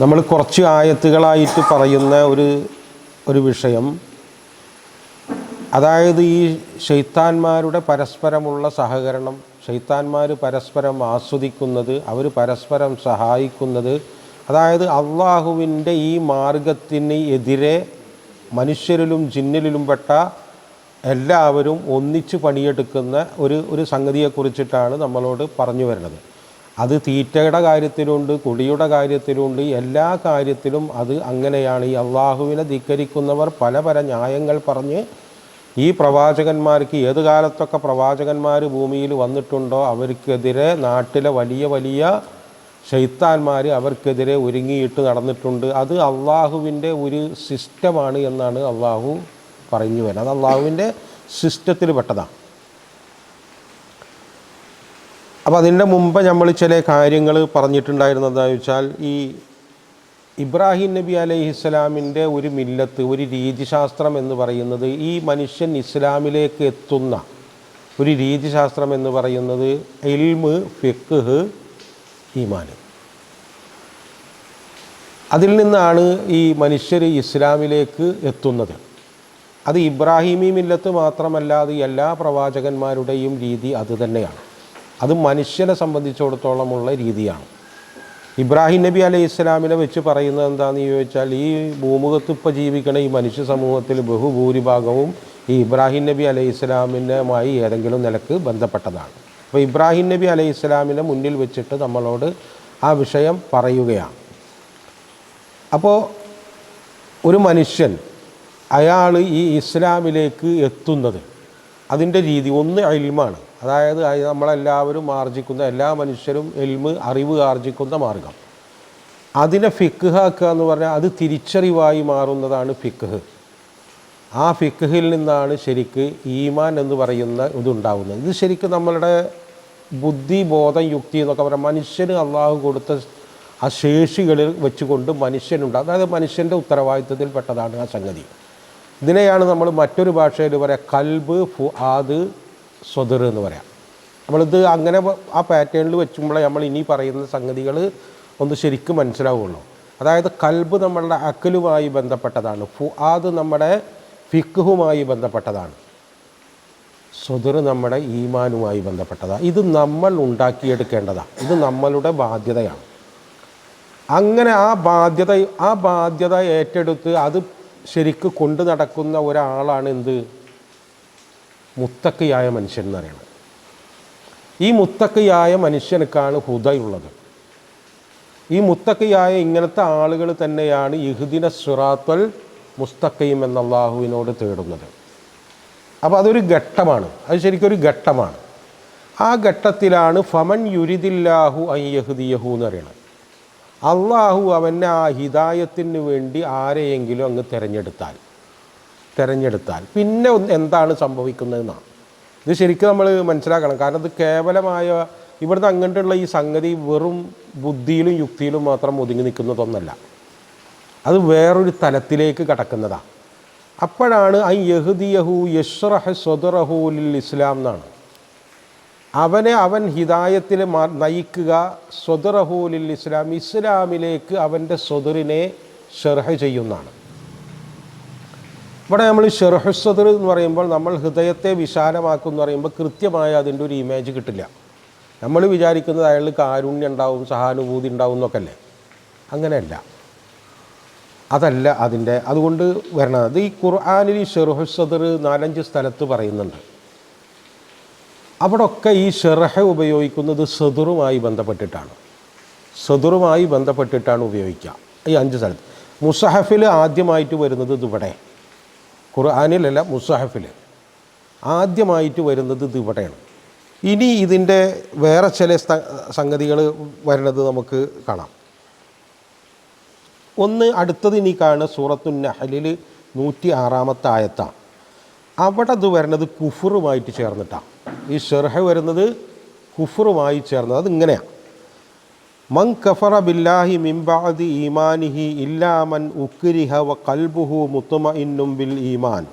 നമ്മൾ കുറച്ച് ആയത്തുകളായിട്ട് പറയുന്ന ഒരു വിഷയം, അതായത് ഈ ശൈത്താന്മാരുടെ പരസ്പരമുള്ള സഹകരണം, ശൈത്താന്മാർ പരസ്പരം ആസ്വദിക്കുന്നത്, അവർ പരസ്പരം സഹായിക്കുന്നത്, അതായത് അള്ളാഹുവിൻ്റെ ഈ മാർഗത്തിന് എതിരെ മനുഷ്യരിലും ജിന്നിലും പെട്ട എല്ലാവരും ഒന്നിച്ച് പണിയെടുക്കുന്ന ഒരു സംഗതിയെക്കുറിച്ചിട്ടാണ് നമ്മളോട് പറഞ്ഞു വരുന്നത്. അത് തീറ്റയുടെ കാര്യത്തിലുണ്ട്, കുടിയുടെ കാര്യത്തിലുണ്ട്, എല്ലാ കാര്യത്തിലും അത് അങ്ങനെയാണ്. ഈ അള്ളാഹുവിനെ ധിക്കരിക്കുന്നവർ പല പല ന്യായങ്ങൾ പറഞ്ഞ് ഈ പ്രവാചകന്മാർക്ക്, ഏത് കാലത്തൊക്കെ പ്രവാചകന്മാർ ഭൂമിയിൽ വന്നിട്ടുണ്ടോ അവർക്കെതിരെ നാട്ടിലെ വലിയ വലിയ ശൈത്താന്മാർ അവർക്കെതിരെ ഒരുങ്ങിയിട്ട് നടന്നിട്ടുണ്ട്. അത് അള്ളാഹുവിൻ്റെ ഒരു സിസ്റ്റമാണ് എന്നാണ് അള്ളാഹു പറഞ്ഞു വരുന്നത്. അത് അള്ളാഹുവിൻ്റെ സിസ്റ്റത്തിൽ പെട്ടതാണ്. അപ്പോൾ അതിൻ്റെ മുമ്പ് നമ്മൾ ചില കാര്യങ്ങൾ പറഞ്ഞിട്ടുണ്ടായിരുന്നത് എന്താണെന്ന് വെച്ചാൽ, ഈ ഇബ്രാഹിം നബി അലൈഹിസ്സലാമിൻ്റെ ഒരു മില്ലത്ത്, ഒരു രീതിശാസ്ത്രം എന്ന് പറയുന്നത്, ഈ മനുഷ്യൻ ഇസ്ലാമിലേക്ക് എത്തുന്ന ഒരു രീതിശാസ്ത്രം എന്ന് പറയുന്നത് ഇൽമ്, ഫിഖ്ഹ്, ഈമാൻ. അതിൽ നിന്നാണ് ഈ മനുഷ്യർ ഇസ്ലാമിലേക്ക് എത്തുന്നത്. അത് ഇബ്രാഹിമി മില്ലത്ത് മാത്രമല്ല, അത് എല്ലാ പ്രവാചകന്മാരുടെയും രീതി അത് തന്നെയാണ്. അത് മനുഷ്യനെ സംബന്ധിച്ചിടത്തോളമുള്ള രീതിയാണ്. ഇബ്രാഹിം നബി അലൈഹി ഇസ്ലാമിനെ വെച്ച് പറയുന്നത് എന്താണെന്ന് ചോദിച്ചാൽ, ഈ ഭൂമുഖത്ത് ഇപ്പോൾ ജീവിക്കണ ഈ മനുഷ്യ സമൂഹത്തിൽ ബഹുഭൂരിഭാഗവും ഈ ഇബ്രാഹിം നബി അലൈഹി ഇസ്ലാമിനുമായി ഏതെങ്കിലും നിലക്ക് ബന്ധപ്പെട്ടതാണ്. അപ്പോൾ ഇബ്രാഹിം നബി അലൈഹി ഇസ്ലാമിനെ മുന്നിൽ വെച്ചിട്ട് നമ്മളോട് ആ വിഷയം പറയുകയാണ്. അപ്പോൾ ഒരു മനുഷ്യൻ അയാൾ ഈ ഇസ്ലാമിലേക്ക് എത്തുന്നത്, അതിൻ്റെ രീതി ഒന്ന് ഇൽമാണ്. അതായത് നമ്മളെല്ലാവരും ആർജിക്കുന്ന, എല്ലാ മനുഷ്യരും ഇൽമ്, അറിവ് ആർജിക്കുന്ന മാർഗം. അതിനെ ഫിഖ്ഹ് ആക്കുക എന്ന് പറഞ്ഞാൽ അത് തിരിച്ചറിവായി മാറുന്നതാണ് ഫിഖ്ഹ്. ആ ഫിഖ്ഹിൽ നിന്നാണ് ശരിക്ക് ഈമാൻ എന്ന് പറയുന്ന ഇതുണ്ടാവുന്നത്. ഇത് ശരിക്കും നമ്മളുടെ ബുദ്ധി, ബോധം, യുക്തി എന്നൊക്കെ പറയാം. മനുഷ്യന് അള്ളാഹു കൊടുത്ത ആ ശേഷികളിൽ വെച്ചുകൊണ്ട് മനുഷ്യനുണ്ട്. അതായത് മനുഷ്യൻ്റെ ഉത്തരവാദിത്വത്തിൽ പെട്ടതാണ് ആ സംഗതി. ഇതിനെയാണ് നമ്മൾ മറ്റൊരു ഭാഷയിൽ പറയാം കൽബ്, ഫുആദ്, സ്വദർ എന്ന് പറയാം. നമ്മളിത് അങ്ങനെ ആ പാറ്റേണിൽ വെച്ചുമ്പോഴേ നമ്മൾ ഇനി പറയുന്ന സംഗതികൾ ഒന്ന് ശരിക്കും മനസ്സിലാവുള്ളൂ. അതായത് കൽബ് നമ്മളുടെ അക്കലുമായി ബന്ധപ്പെട്ടതാണ്, ഫുആദ് നമ്മുടെ ഫിഖ്ഹുമായി ബന്ധപ്പെട്ടതാണ്, സ്വദർ നമ്മുടെ ഈമാനുമായി ബന്ധപ്പെട്ടതാണ്. ഇത് നമ്മൾ ഉണ്ടാക്കിയെടുക്കേണ്ടതാണ്. ഇത് നമ്മളുടെ ബാധ്യതയാണ്. അങ്ങനെ ആ ബാധ്യത ഏറ്റെടുത്ത് അത് ശരിക്ക് കൊണ്ടു നടക്കുന്ന ഒരാളാണ് എന്ത്? മുത്തക്കിയായ മനുഷ്യൻ എന്ന് പറയുന്നത്. ഈ മുത്തക്കിയായ മനുഷ്യനക്കാണ് ഹുദയുള്ളത്. ഈ മുത്തക്കിയായ ഇങ്ങനത്തെ ആളുകൾ തന്നെയാണ് ഇഹ്ദിന സിറാത്തുൽ മുസ്തഖീം എന്ന അല്ലാഹുവിനോട് തേടുന്നത്. അപ്പോൾ അതൊരു ഘട്ടമാണ്, അത് ശരിക്കൊരു ഘട്ടമാണ്. ആ ഘട്ടത്തിലാണ് ഫമൻ യുരിദില്ലാഹു അൻ യഹ്ദിയഹു എന്ന് പറയുന്നത്. അള്ളാഹു അവനെ ആ ഹിദായത്തിന് വേണ്ടി ആരെയെങ്കിലും അങ്ങ് തിരഞ്ഞെടുത്താൽ പിന്നെ എന്താണ് സംഭവിക്കുന്നതെന്നാണ്. ഇത് ശരിക്കും നമ്മൾ മനസ്സിലാക്കണം. കാരണം ഇത് കേവലമായ ഇവിടുന്ന് അങ്ങോട്ടുള്ള ഈ സംഗതി വെറും ബുദ്ധിയിലും യുക്തിയിലും മാത്രം ഒതുങ്ങി നിൽക്കുന്നതൊന്നല്ല. അത് വേറൊരു തലത്തിലേക്ക് കടക്കുന്നതാണ്. അപ്പോഴാണ് ഐ യഹ്ദിയഹു യശ്റഹ് സ്വദറഹു ലിൽ ഇസ്ലാം എന്നാണ്. അവൻ ഹിദായത്തിൽ നയിക്കുക, സ്വദറഹു ലിൽ ഇസ്ലാം, ഇസ്ലാമിലേക്ക് അവൻ്റെ സ്വദറിനെ ഷർഹ് ചെയ്യുന്നതാണ്. ഇവിടെ നമ്മൾ ഷർഹ് സ്വദർ എന്ന് പറയുമ്പോൾ നമ്മൾ ഹൃദയത്തെ വിശാലമാക്കും എന്ന് പറയുമ്പോൾ കൃത്യമായ അതിൻ്റെ ഒരു ഇമേജ് കിട്ടില്ല. നമ്മൾ വിചാരിക്കുന്നത് അയാൾക്ക് കാരുണ്യം ഉണ്ടാവും, സഹാനുഭൂതി ഉണ്ടാവും എന്നൊക്കെ അല്ലേ. അങ്ങനെയല്ല, അതല്ല അതിൻ്റെ. അതുകൊണ്ട് വരണത് അത് ഈ ഖുർആനിൽ ഈ ഷർഹ് സ്വദർ 4-5 സ്ഥലത്ത് പറയുന്നുണ്ട്. അവിടെ ഒക്കെ ഈ ഷർഹ് ഉപയോഗിക്കുന്നത് സദറുമായി ബന്ധപ്പെട്ടിട്ടാണ് ഉപയോഗിക്കുക. ഈ 5 സ്ഥലത്ത് മുസഹഫിൽ ആദ്യമായിട്ട് വരുന്നത് ഇതിവിടെ, ഖുർആനിലല്ല, മുസഹഫിൽ ആദ്യമായിട്ട് വരുന്നത് ഇതിവിടെയാണ്. ഇനി ഇതിൻ്റെ വേറെ ചില സംഗതികൾ വരുന്നത് നമുക്ക് കാണാം. ഒന്ന് അടുത്തത് ഇനി കാണുന്ന സൂറത്തുൻ നഹ്ലിൽ 106-ാമത്തെ ആയത്താണ്. അവിടെ ഇത് വരുന്നത് കുഫറുമായിട്ട് ചേർന്നിട്ടാണ്. ഈ ഷർഹ് വരുന്നത് കുഫറുമായി ചേർന്നത്. അതിങ്ങനെയാണ്: മൻ കഫറ ബില്ലാഹി മിൻ ബഅദി ഈമാനിഹി ഇല്ലാ മൻ ഉക്രിഹ വ ഖൽബുഹു മുത്മഇന്നും ബിൽ ഈമാൻ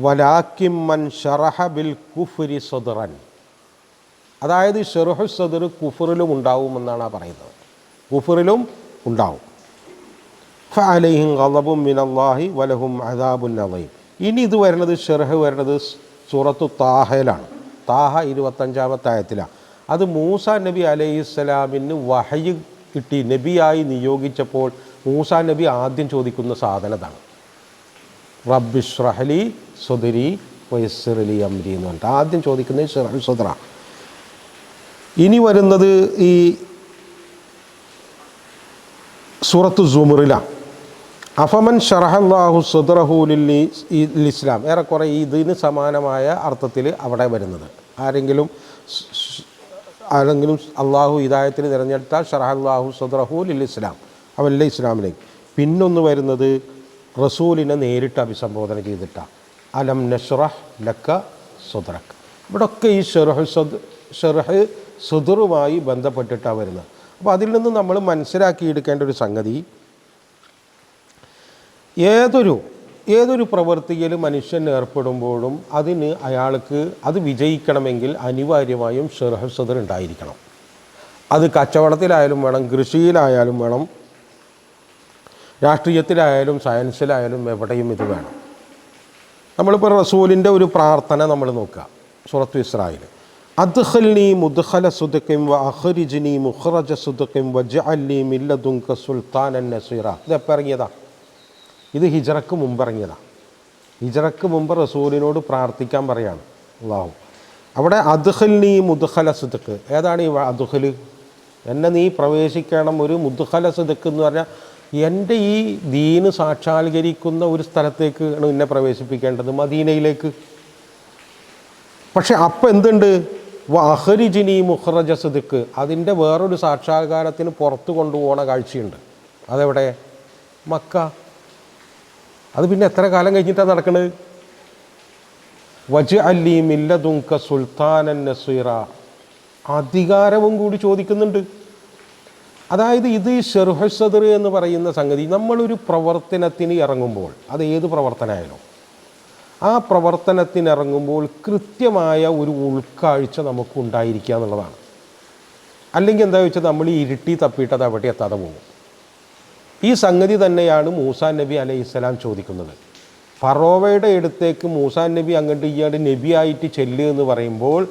വലാകിൻ മൻ ശറഹ ബിൽ കുഫ്രി സദ്റൻ. അതായത് ഷർഹു സദ്ർ കുഫറിലും ഉണ്ടാവുമെന്നാണ് പറയുന്നത്. കുഫറിലും ഉണ്ടാവും. ഫഅലൈഹിം ഗളബും മിനല്ലാഹി വലഹും അദാബുൻ അദീം. ഇനി ഇത് വരുന്നത് ഷർഹ് വരുന്നത് സൂറത്തു താഹയിലാണ്. താഹ 25-ാമത്തെ ആയത്തിലാണ്. അത് മൂസാ നബി അലൈഹിസ്സലാമിന് വഹയ് കിട്ടി നബിയായി നിയോഗിച്ചപ്പോൾ മൂസാ നബി ആദ്യം ചോദിക്കുന്ന സാധനതാണ് റബ്ബിശ്റഹ് ലി സുദ്രി വയസ്സിർ ലി അംരി എന്ന് പറഞ്ഞിട്ട് ആദ്യം ചോദിക്കുന്നത് ഷർഹ് സുദ്ര. ഇനി വരുന്നത് ഈ സൂറത്തു സുമറിലാണ്. അഫമൻ ഷറഹല്ലാഹു സുദ്റഹു ലിൽ ഇസ്ലാം. ഏറെക്കുറെ ഇതിന് സമാനമായ അർത്ഥത്തിൽ അവിടെ വരുന്നത്. ആരെങ്കിലും അള്ളാഹു ഹിദായത്തിന് തിരഞ്ഞെടുത്താൽ ഷറഹല്ലാഹു സുദ്റഹു ലിൽ ഇസ്ലാം, അവല്ല ഇസ്ലാമിലേക്ക്. പിന്നൊന്ന് വരുന്നത് റസൂലിനെ നേരിട്ട് അഭിസംബോധന ചെയ്തിട്ടാണ് അലം നഷ്റഹ് ലക സുദ്റക്. ഇവിടൊക്കെ ഈ ഷർഹ് സുദ്റുമായി ബന്ധപ്പെട്ടിട്ടാണ് വരുന്നത്. അപ്പോൾ അതിൽ നിന്ന് നമ്മൾ മനസ്സിലാക്കിയെടുക്കേണ്ട ഒരു സംഗതി, ഏതൊരു പ്രവൃത്തിയിൽ മനുഷ്യൻ ഏർപ്പെടുമ്പോഴും അതിന് അയാൾക്ക് അത് വിജയിക്കണമെങ്കിൽ അനിവാര്യമായും ഷർഹ് സദർ ഉണ്ടായിരിക്കണം. അത് കച്ചവടത്തിലായാലും വേണം, കൃഷിയിലായാലും വേണം, രാഷ്ട്രീയത്തിലായാലും സയൻസിലായാലും എവിടെയും ഇത് വേണം. നമ്മളിപ്പോൾ റസൂലിൻ്റെ ഒരു പ്രാർത്ഥന നമ്മൾ നോക്കുക, സൂറത്തു ഇസ്രായിൽ, അദ്ഖിൽനി മുദ്ഖല സുദ്ഖിൻ വ അഖ്രിജ്നി മുഖ്റജ സുദ്ഖിൻ വജ്അൽനി മിൻ ലദുൻക സുൽത്താനൻ നസീറ. ഇത് എപ്പോൾ ഇറങ്ങിയതാ? ഇത് ഹിജ്റക്ക് മുമ്പ് ഇറങ്ങിയതാണ്. ഹിജ്റക്ക് മുമ്പ് റസൂലിനോട് പ്രാർത്ഥിക്കാൻ പറയാണ് അല്ലാഹു. അവിടെ അദ്ഖിൽനി മുദ്ഖല സുദ്ഖ്. ഏതാണ് ഈ അദ്ഖിൽ? എന്നെ നീ പ്രവേശിക്കണം. ഒരു മുദ്ഖല സുദ്ഖ് എന്ന് പറഞ്ഞാൽ എൻ്റെ ഈ ദീന് സാക്ഷാത്കരിക്കുന്ന ഒരു സ്ഥലത്തേക്ക് ആണ് എന്നെ പ്രവേശിപ്പിക്കേണ്ടത്, മദീനയിലേക്ക്. പക്ഷെ അപ്പം എന്തുണ്ട്? അഖ്രിജ്നി മുഖ്റജ സുദ്ഖ്. അതിൻ്റെ വേറൊരു സാക്ഷാത്കാരത്തിന് പുറത്ത് കൊണ്ടുപോകണ കാഴ്ചയുണ്ട്. അതെവിടെ? മക്ക. അത് പിന്നെ എത്ര കാലം കഴിഞ്ഞിട്ടാണ് നടക്കുന്നത്? വജ്അൽനി മിൻ ലദുൻക സുൽത്താനൻ നസീറ. അധികാരവും കൂടി ചോദിക്കുന്നുണ്ട്. അതായത് ഇത് ഷർഹ് സദർ എന്ന് പറയുന്ന സംഗതി, നമ്മളൊരു പ്രവർത്തനത്തിന് ഇറങ്ങുമ്പോൾ, അത് ഏത് പ്രവർത്തനമായാലും ആ പ്രവർത്തനത്തിനിറങ്ങുമ്പോൾ കൃത്യമായ ഒരു ഉൾക്കാഴ്ച നമുക്കുണ്ടായിരിക്കുക എന്നുള്ളതാണ്. അല്ലെങ്കിൽ എന്താ വെച്ചാൽ നമ്മൾ ഈ ഇരുട്ടി തപ്പിയിട്ട് അത് അവിടെ എത്താതെ പോകും. ഈ സംഗതി തന്നെയാണ് മൂസാ നബി അലൈഹിസ്സലാം ചോദിക്കുന്നത്. ഫറോവയുടെ അടുത്തേക്ക് മൂസാ നബി അങ്ങോട്ട് ഇയാൾ നബിയായിട്ട് ചെല്ലുക എന്ന് പറയുമ്പോൾ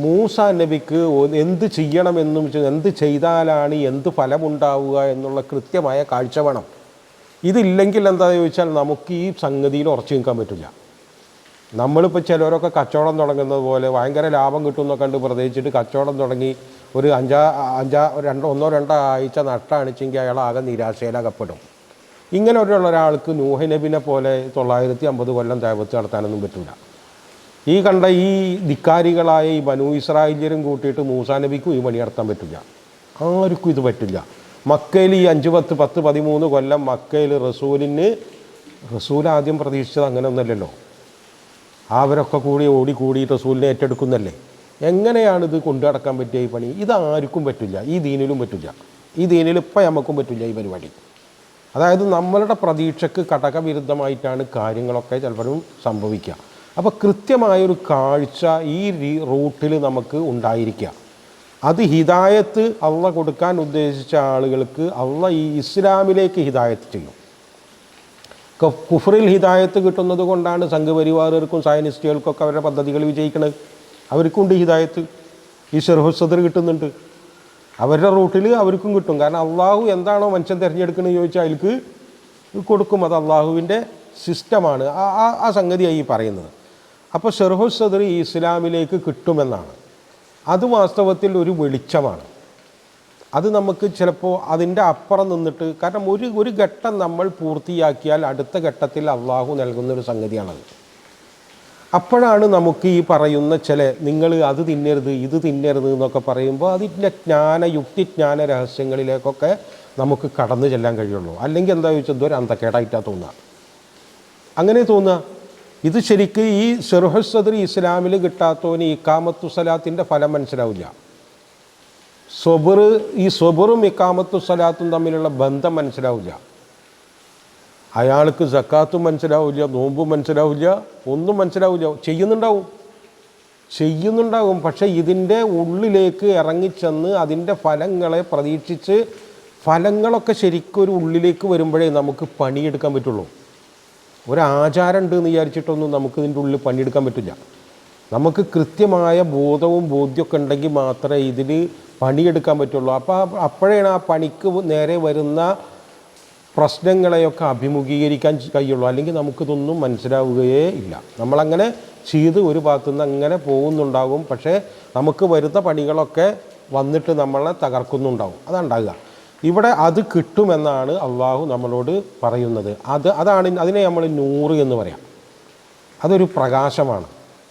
മൂസാ നബിക്ക് എന്ത് ചെയ്യണമെന്നും എന്ത് ചെയ്താലാണ് എന്ത് ഫലമുണ്ടാവുക എന്നുള്ള കൃത്യമായ കാഴ്ച വേണം. ഇതില്ലെങ്കിൽ എന്താ ചോദിച്ചാൽ നമുക്ക് ഈ സംഗതിയിൽ ഉറച്ചു നിൽക്കാൻ പറ്റില്ല. നമ്മളിപ്പോൾ ചിലരൊക്കെ കച്ചവടം തുടങ്ങുന്നത് പോലെ ഭയങ്കര ലാഭം കിട്ടുമെന്നൊക്കെ കണ്ട് പ്രത്യേകിച്ചിട്ട് കച്ചവടം തുടങ്ങി ഒരു ഒന്നോ രണ്ടോ ആഴ്ച നട്ടാണിച്ചെങ്കിൽ അയാൾ ആകെ നിരാശയിലകപ്പെടും. ഇങ്ങനെ ഒരാൾക്ക് നൂഹ് നബിനെ പോലെ 950 കൊല്ലം ദൈവത്ത് നടത്താനൊന്നും പറ്റില്ല. ഈ കണ്ട ഈ ധിക്കാരികളായ ഈ ബനൂ ഇസ്രായേല്യരും കൂട്ടിയിട്ട് മൂസാ നബിക്കും ഈ പണി നടത്താൻ പറ്റില്ല. ആർക്കും ഇത് പറ്റില്ല. മക്കയിൽ ഈ 5, 10, 10, 13 കൊല്ലം മക്കയിൽ റസൂൽ ആദ്യം പ്രതീക്ഷിച്ചത് അങ്ങനെയൊന്നുമല്ലല്ലോ. അവരൊക്കെ ഓടി റസൂലിനെ ഏറ്റെടുക്കുന്നല്ലേ. എങ്ങനെയാണിത് കൊണ്ടു നടക്കാൻ പറ്റിയ ഈ പണി? ഇതാർക്കും പറ്റില്ല. ഈ ദീനിലും പറ്റില്ല. ഈ ദീനിൽ ഇപ്പം നമുക്കും പറ്റില്ല ഈ പരിപാടി. അതായത് നമ്മളുടെ പ്രതീക്ഷക്ക് ഘടകവിരുദ്ധമായിട്ടാണ് കാര്യങ്ങളൊക്കെ ചിലപ്പോഴും സംഭവിക്കുക. അപ്പോൾ കൃത്യമായൊരു കാഴ്ച ഈ റൂട്ടിൽ നമുക്ക് ഉണ്ടായിരിക്കുക. അത് ഹിദായത്ത് അള്ളാഹ് കൊടുക്കാൻ ഉദ്ദേശിച്ച ആളുകൾക്ക് അള്ളാഹ് ഈ ഇസ്ലാമിലേക്ക് ഹിദായത്ത് ചെയ്യും. കുഫറിൽ ഹിദായത്ത് കിട്ടുന്നത് കൊണ്ടാണ് സംഘപരിവാറുകൾക്കും സയനിസ്റ്റുകൾക്കൊക്കെ അവരുടെ പദ്ധതികൾ വിജയിക്കുന്നത്. അവർക്കുണ്ട് ഹിദായത്ത്. ഈ ഷർഹ് സദർ കിട്ടുന്നുണ്ട്. അവരുടെ റൂട്ടിൽ അവർക്കും കിട്ടും. കാരണം അള്ളാഹു എന്താണോ മനുഷ്യൻ തിരഞ്ഞെടുക്കുന്നത് ചോദിച്ചാൽ അതിൽക്ക് കൊടുക്കും. അത് അള്ളാഹുവിൻ്റെ സിസ്റ്റമാണ്. ആ സംഗതിയായി പറയുന്നത്. അപ്പോൾ ഷർഹ് സദർ ഈ ഇസ്ലാമിലേക്ക് കിട്ടുമെന്നാണ്. അത് വാസ്തവത്തിൽ ഒരു വെളിച്ചമാണ്. അത് നമുക്ക് ചിലപ്പോൾ അതിൻ്റെ അപ്പുറം നിന്നിട്ട്, കാരണം ഒരു ഘട്ടം നമ്മൾ പൂർത്തിയാക്കിയാൽ അടുത്ത ഘട്ടത്തിൽ അള്ളാഹു നൽകുന്നൊരു സംഗതിയാണത്. അപ്പോഴാണ് നമുക്ക് ഈ പറയുന്ന നിങ്ങൾ അത് തിന്നരുത് ഇത് തിന്നരുത് എന്നൊക്കെ പറയുമ്പോൾ അതിൻ്റെ യുക്തിജ്ഞാന രഹസ്യങ്ങളിലേക്കൊക്കെ നമുക്ക് കടന്നു ചെല്ലാൻ കഴിയുള്ളൂ. അല്ലെങ്കിൽ എന്താ ചോദിച്ചാൽ ഇതൊരു അന്തക്കേടായിട്ടാണ് തോന്നുക. അങ്ങനെ തോന്നുക. ഇത് ശരിക്ക് ഈ ഷർഹ് സദർ ഇസ്ലാമിൽ കിട്ടാത്തവന് ഇഖാമത്തു സലാത്തിൻ്റെ ഫലം മനസ്സിലാവില്ല. ഈ സ്വബറും ഇഖാമത്തു സലാത്തും തമ്മിലുള്ള ബന്ധം മനസ്സിലാവില്ല. അയാൾക്ക് സക്കാത്തും മനസ്സിലാവില്ല, നോമ്പും മനസ്സിലാവില്ല, ഒന്നും മനസ്സിലാവില്ല. ചെയ്യുന്നുണ്ടാവും. പക്ഷേ ഇതിൻ്റെ ഉള്ളിലേക്ക് ഇറങ്ങിച്ചെന്ന് അതിൻ്റെ ഫലങ്ങളെ പ്രതീക്ഷിച്ച് ഫലങ്ങളൊക്കെ ശരിക്കും ഒരു ഉള്ളിലേക്ക് വരുമ്പോഴേ നമുക്ക് പണിയെടുക്കാൻ പറ്റുള്ളൂ. ഒരാചാരം ഉണ്ട് എന്ന് വിചാരിച്ചിട്ടൊന്നും നമുക്ക് ഇതിൻ്റെ ഉള്ളിൽ പണിയെടുക്കാൻ പറ്റില്ല. നമുക്ക് കൃത്യമായ ബോധവും ബോധ്യമൊക്കെ ഉണ്ടെങ്കിൽ മാത്രമേ ഇതിൽ പണിയെടുക്കാൻ പറ്റുള്ളൂ. അപ്പോഴാണ് ആ പണിക്ക് നേരെ വരുന്ന പ്രശ്നങ്ങളെയൊക്കെ അഭിമുഖീകരിക്കാൻ കഴിയുള്ളൂ. അല്ലെങ്കിൽ നമുക്കിതൊന്നും മനസ്സിലാവുകയേ ഇല്ല. നമ്മളങ്ങനെ ചെയ്ത് ഒരു ഭാഗത്തുനിന്ന് അങ്ങനെ പോകുന്നുണ്ടാകും. പക്ഷേ നമുക്ക് വരുന്ന പണികളൊക്കെ വന്നിട്ട് നമ്മളെ തകർക്കുന്നുണ്ടാവും. അതുണ്ടാകുക. ഇവിടെ അത് കിട്ടുമെന്നാണ് അള്ളാഹു നമ്മളോട് പറയുന്നത്. അതിനെ നമ്മൾ നൂറ് എന്ന് പറയാം. അതൊരു പ്രകാശമാണ്.